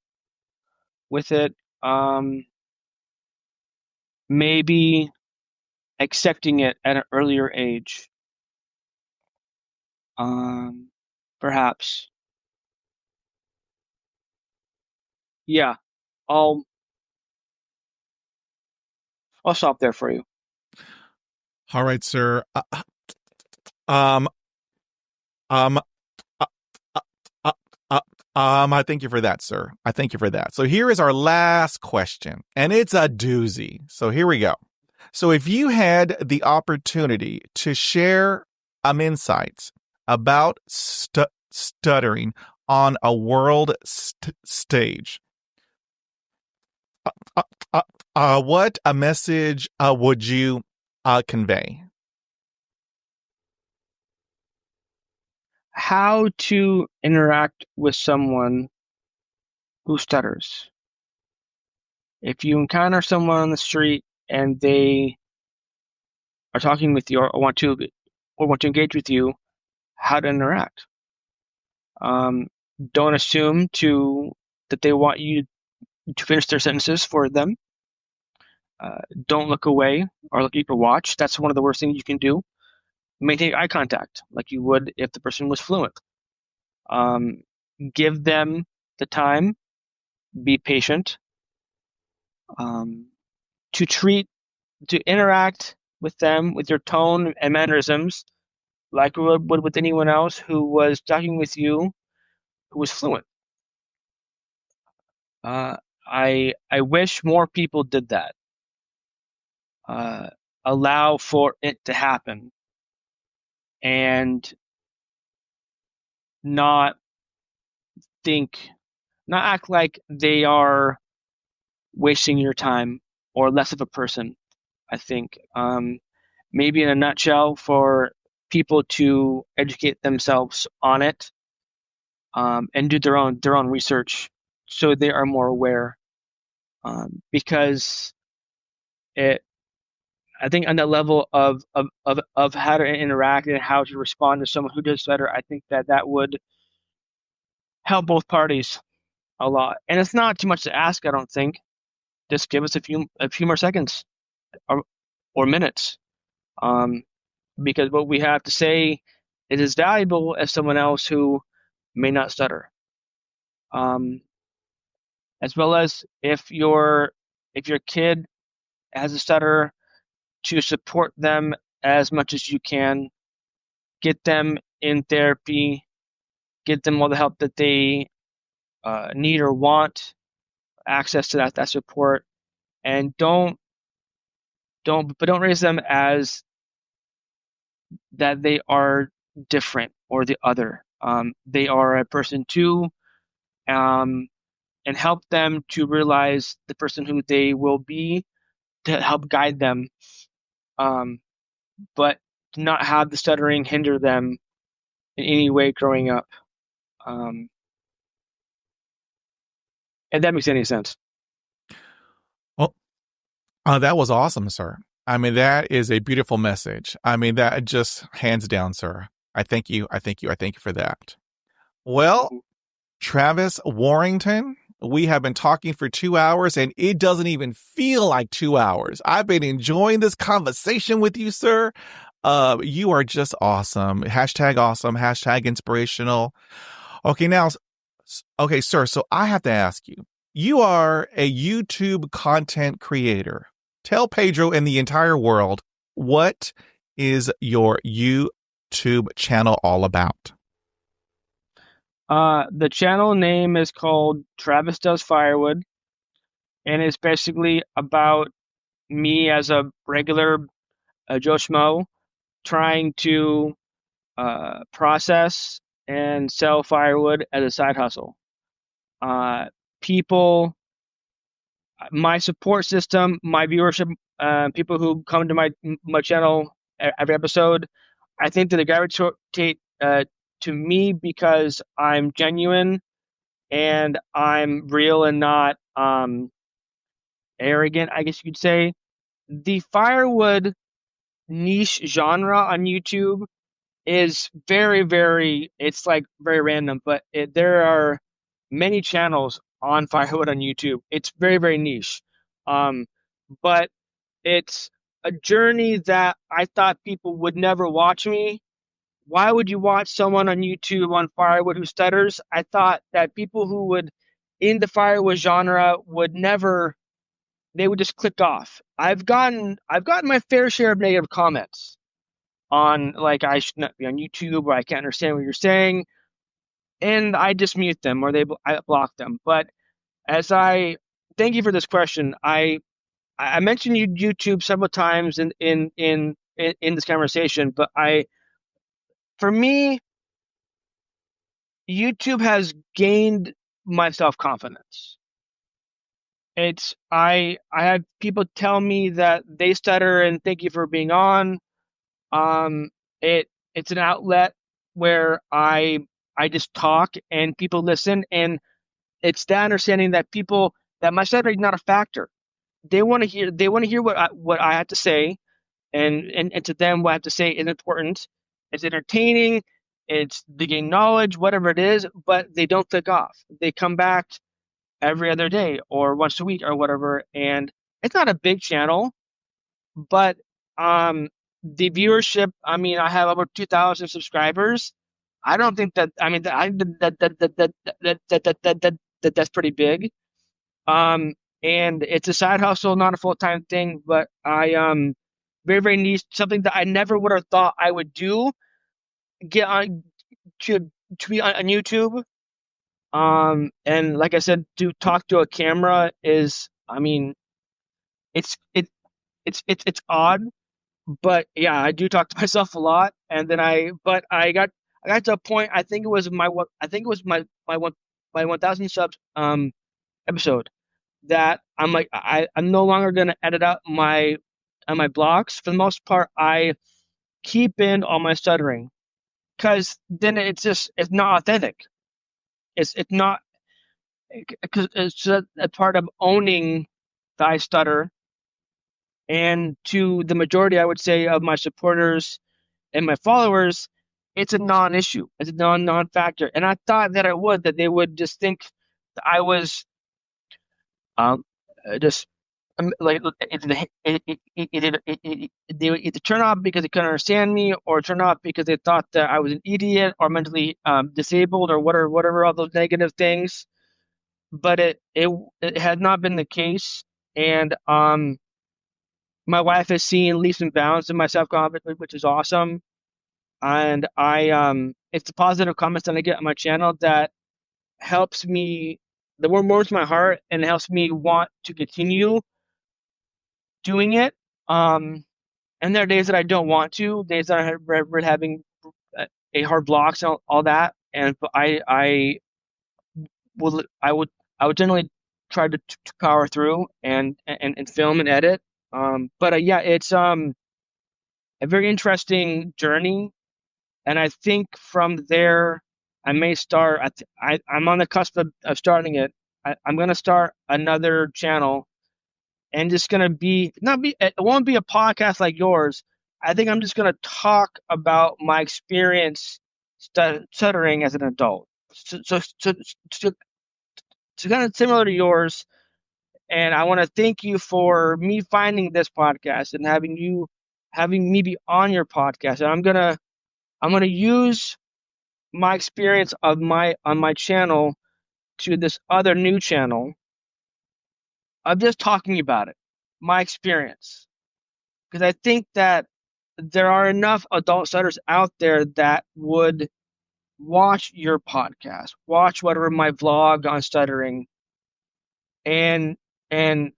with it. Maybe accepting it at an earlier age. Perhaps. Yeah, I'll stop there for you. All right, sir. I thank you for that, sir. I thank you for that. So here is our last question, and it's a doozy. So here we go. So if you had the opportunity to share insights about stuttering on a world stage. What a message would you convey? How to interact with someone who stutters. If you encounter someone on the street and they are talking with you or want to engage with you, how to interact. Don't assume that they want you to finish their sentences for them. Don't look away or look at your watch. That's one of the worst things you can do. Maintain eye contact like you would if the person was fluent. Give them the time. Be patient. To interact with them with your tone and mannerisms like you would with anyone else who was talking with you who was fluent. I wish more people did that. Allow for it to happen and not act like they are wasting your time or less of a person. I think maybe in a nutshell, for people to educate themselves on it and do their own research so they are more aware, because I think on that level of how to interact and how to respond to someone who does stutter, I think that would help both parties a lot. And it's not too much to ask, I don't think. Just give us a few more seconds or minutes, because what we have to say is as valuable as someone else who may not stutter. As well as if your kid has a stutter, to support them as much as you can, get them in therapy, get them all the help that they need or want, access to that support, and don't raise them as that they are different or the other. They are a person too, and help them to realize the person who they will be, to help guide them, but to not have the stuttering hinder them in any way growing up. If that makes any sense. Well, that was awesome, sir. I mean, that is a beautiful message. I mean, that just hands down, sir. I thank you. I thank you. I thank you for that. Well, Travis Warrington, we have been talking for 2 hours and it doesn't even feel like 2 hours. I've been enjoying this conversation with you, sir. You are just awesome. Hashtag awesome. Hashtag inspirational. Okay, now, okay, sir. So I have to ask you, you are a YouTube content creator. Tell Pedro and the entire world, what is your YouTube channel all about? The channel name is called Travis Does Firewood, and it's basically about me as a regular Joe Schmo trying to process and sell firewood as a side hustle. People, my support system, my viewership, people who come to my channel every episode, I think that they gravitate to me because I'm genuine and I'm real and not arrogant, I guess you could say. The firewood niche genre on YouTube is very, very, it's like very random, but there are many channels on firewood on YouTube. It's very, very niche. But it's a journey that I thought people would never watch me. Why would you watch someone on YouTube on firewood who stutters? I thought that people who would in the firewood genre would never, they would just click off. I've gotten my fair share of negative comments on like I should not be on YouTube or I can't understand what you're saying, and I just mute them or I block them. But as I thank you for this question, I mentioned YouTube several times in this conversation, but for me, YouTube has gained my self-confidence. I have people tell me that they stutter and thank you for being on. Um, it's an outlet where I just talk and people listen, and it's that understanding that my stuttering is not a factor. They want to hear what I have to say, and to them what I have to say is important. It's entertaining, they gain knowledge, whatever it is, but they don't click off. They come back every other day or once a week or whatever, and it's not a big channel, but the viewership, I mean, I have over 2,000 subscribers. I don't think that, I mean, that's pretty big. And it's a side hustle, not a full-time thing, but very, very niche, something that I never would have thought I would do, get on to be on YouTube. And like I said, to talk to a camera is, I mean, it's it it's odd, but yeah, I do talk to myself a lot. And then I got to a point. I think it was my 1,000 subs episode that I'm like I'm no longer gonna edit out my blocks. For the most part, I keep in all my stuttering because then it's not authentic. It's not because it's a part of owning that I stutter. And to the majority, I would say, of my supporters and my followers, it's a non-issue. It's a non-factor. And I thought that they would just think that I was um, just like they would either turn off because they couldn't understand me, or turn off because they thought that I was an idiot or mentally disabled or whatever all those negative things. But it had not been the case. And my wife has seen leaps and bounds in my self-confidence, which is awesome. And it's the positive comments that I get on my channel that helps me, that warms my heart and helps me want to continue doing it. And there are days that I don't want to, days that we're having a hard blocks and all that. And will, I would, I would generally try to power through and film and edit. But yeah, it's a very interesting journey. And I think from there, I may start. I'm on the cusp of starting it. I'm going to start another channel, and just going to be not be. It won't be a podcast like yours. I think I'm just going to talk about my experience stuttering as an adult. So kind of similar to yours. And I want to thank you for me finding this podcast and having me be on your podcast. And I'm gonna use my experience of my on my channel to this other new channel of just talking about it, my experience, because I think that there are enough adult stutters out there that would watch your podcast, watch whatever my vlog on stuttering, and and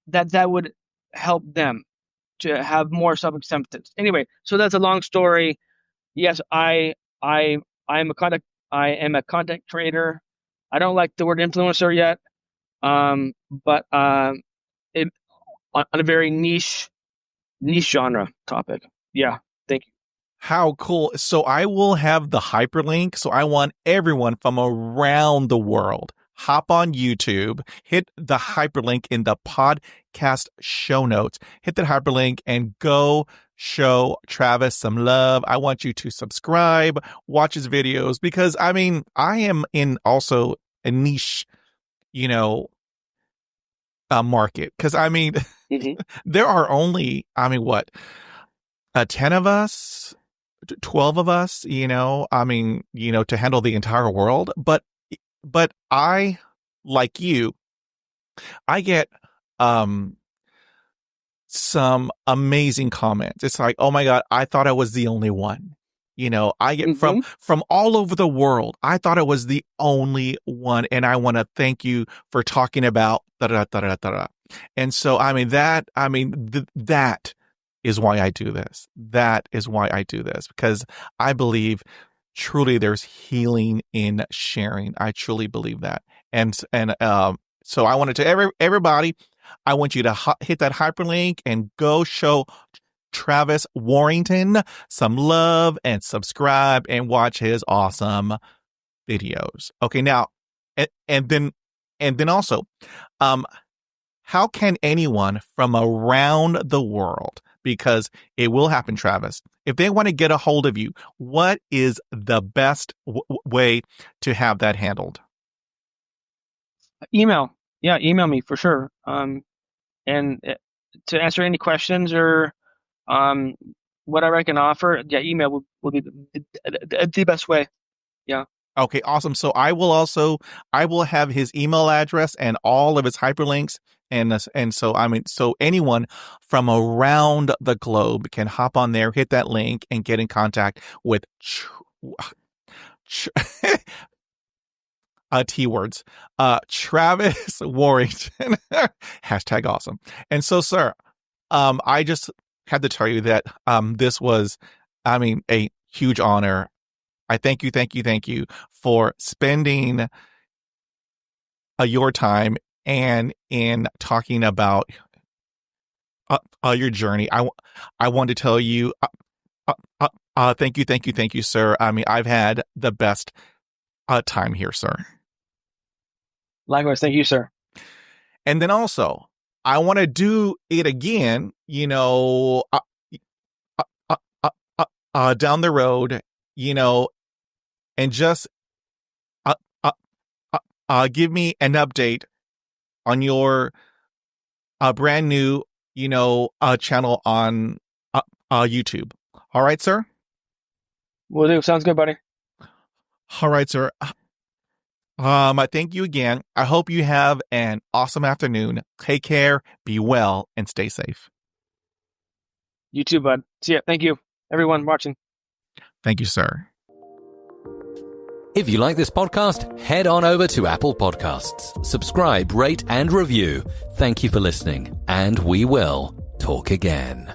that would help them to have more self-acceptance. Anyway, so that's a long story. Yes, I am a content creator. I don't like the word influencer yet, but it, on a very niche genre topic. Yeah, thank you. How cool. So I will have the hyperlink. So I want everyone from around the world hop on YouTube, hit the hyperlink in the podcast show notes, hit that hyperlink and go show Travis some love. I want you to subscribe, watch his videos, because I mean, I am in also a niche, you know, market. Because I mean, there are only, I mean, what, 10 of us, 12 of us, I mean, to handle the entire world. But I, like you, I get some amazing comments. It's like, oh my God, I thought I was the only one. I get from all over the world. I thought I was the only one. And I want to thank you for talking about da da da da da. And so, I mean, that is why I do this. That is why I do this, because I believe truly there's healing in sharing. I truly believe that. So I wanted to everybody, I want you to hit that hyperlink and go show Travis Warrington some love and subscribe and watch his awesome videos. Okay, now, and then also, how can anyone from around the world, because it will happen, Travis, if they want to get a hold of you, what is the best way to have that handled? Email. Yeah, email me for sure. And to answer any questions or whatever I can offer, yeah, email will be the best way. Yeah. Okay, awesome. So I will have his email address and all of his hyperlinks. And so anyone from around the globe can hop on there, hit that link, and get in contact with T words, Travis Warrington, hashtag awesome. And so, sir, I just had to tell you that this was, a huge honor. I thank you for spending your time and in talking about your journey. I want to tell you, thank you, sir. I've had the best time here, sir. Likewise, thank you, sir. And then also, I want to do it again, down the road, and just give me an update on your brand new, channel on YouTube. All right, sir? Will do. Sounds good, buddy. All right, sir. I thank you again. I hope you have an awesome afternoon. Take care, be well, and stay safe. You too, bud. See ya. Thank you, everyone watching. Thank you, sir. If you like this podcast, head on over to Apple Podcasts. Subscribe, rate, and review. Thank you for listening, and we will talk again.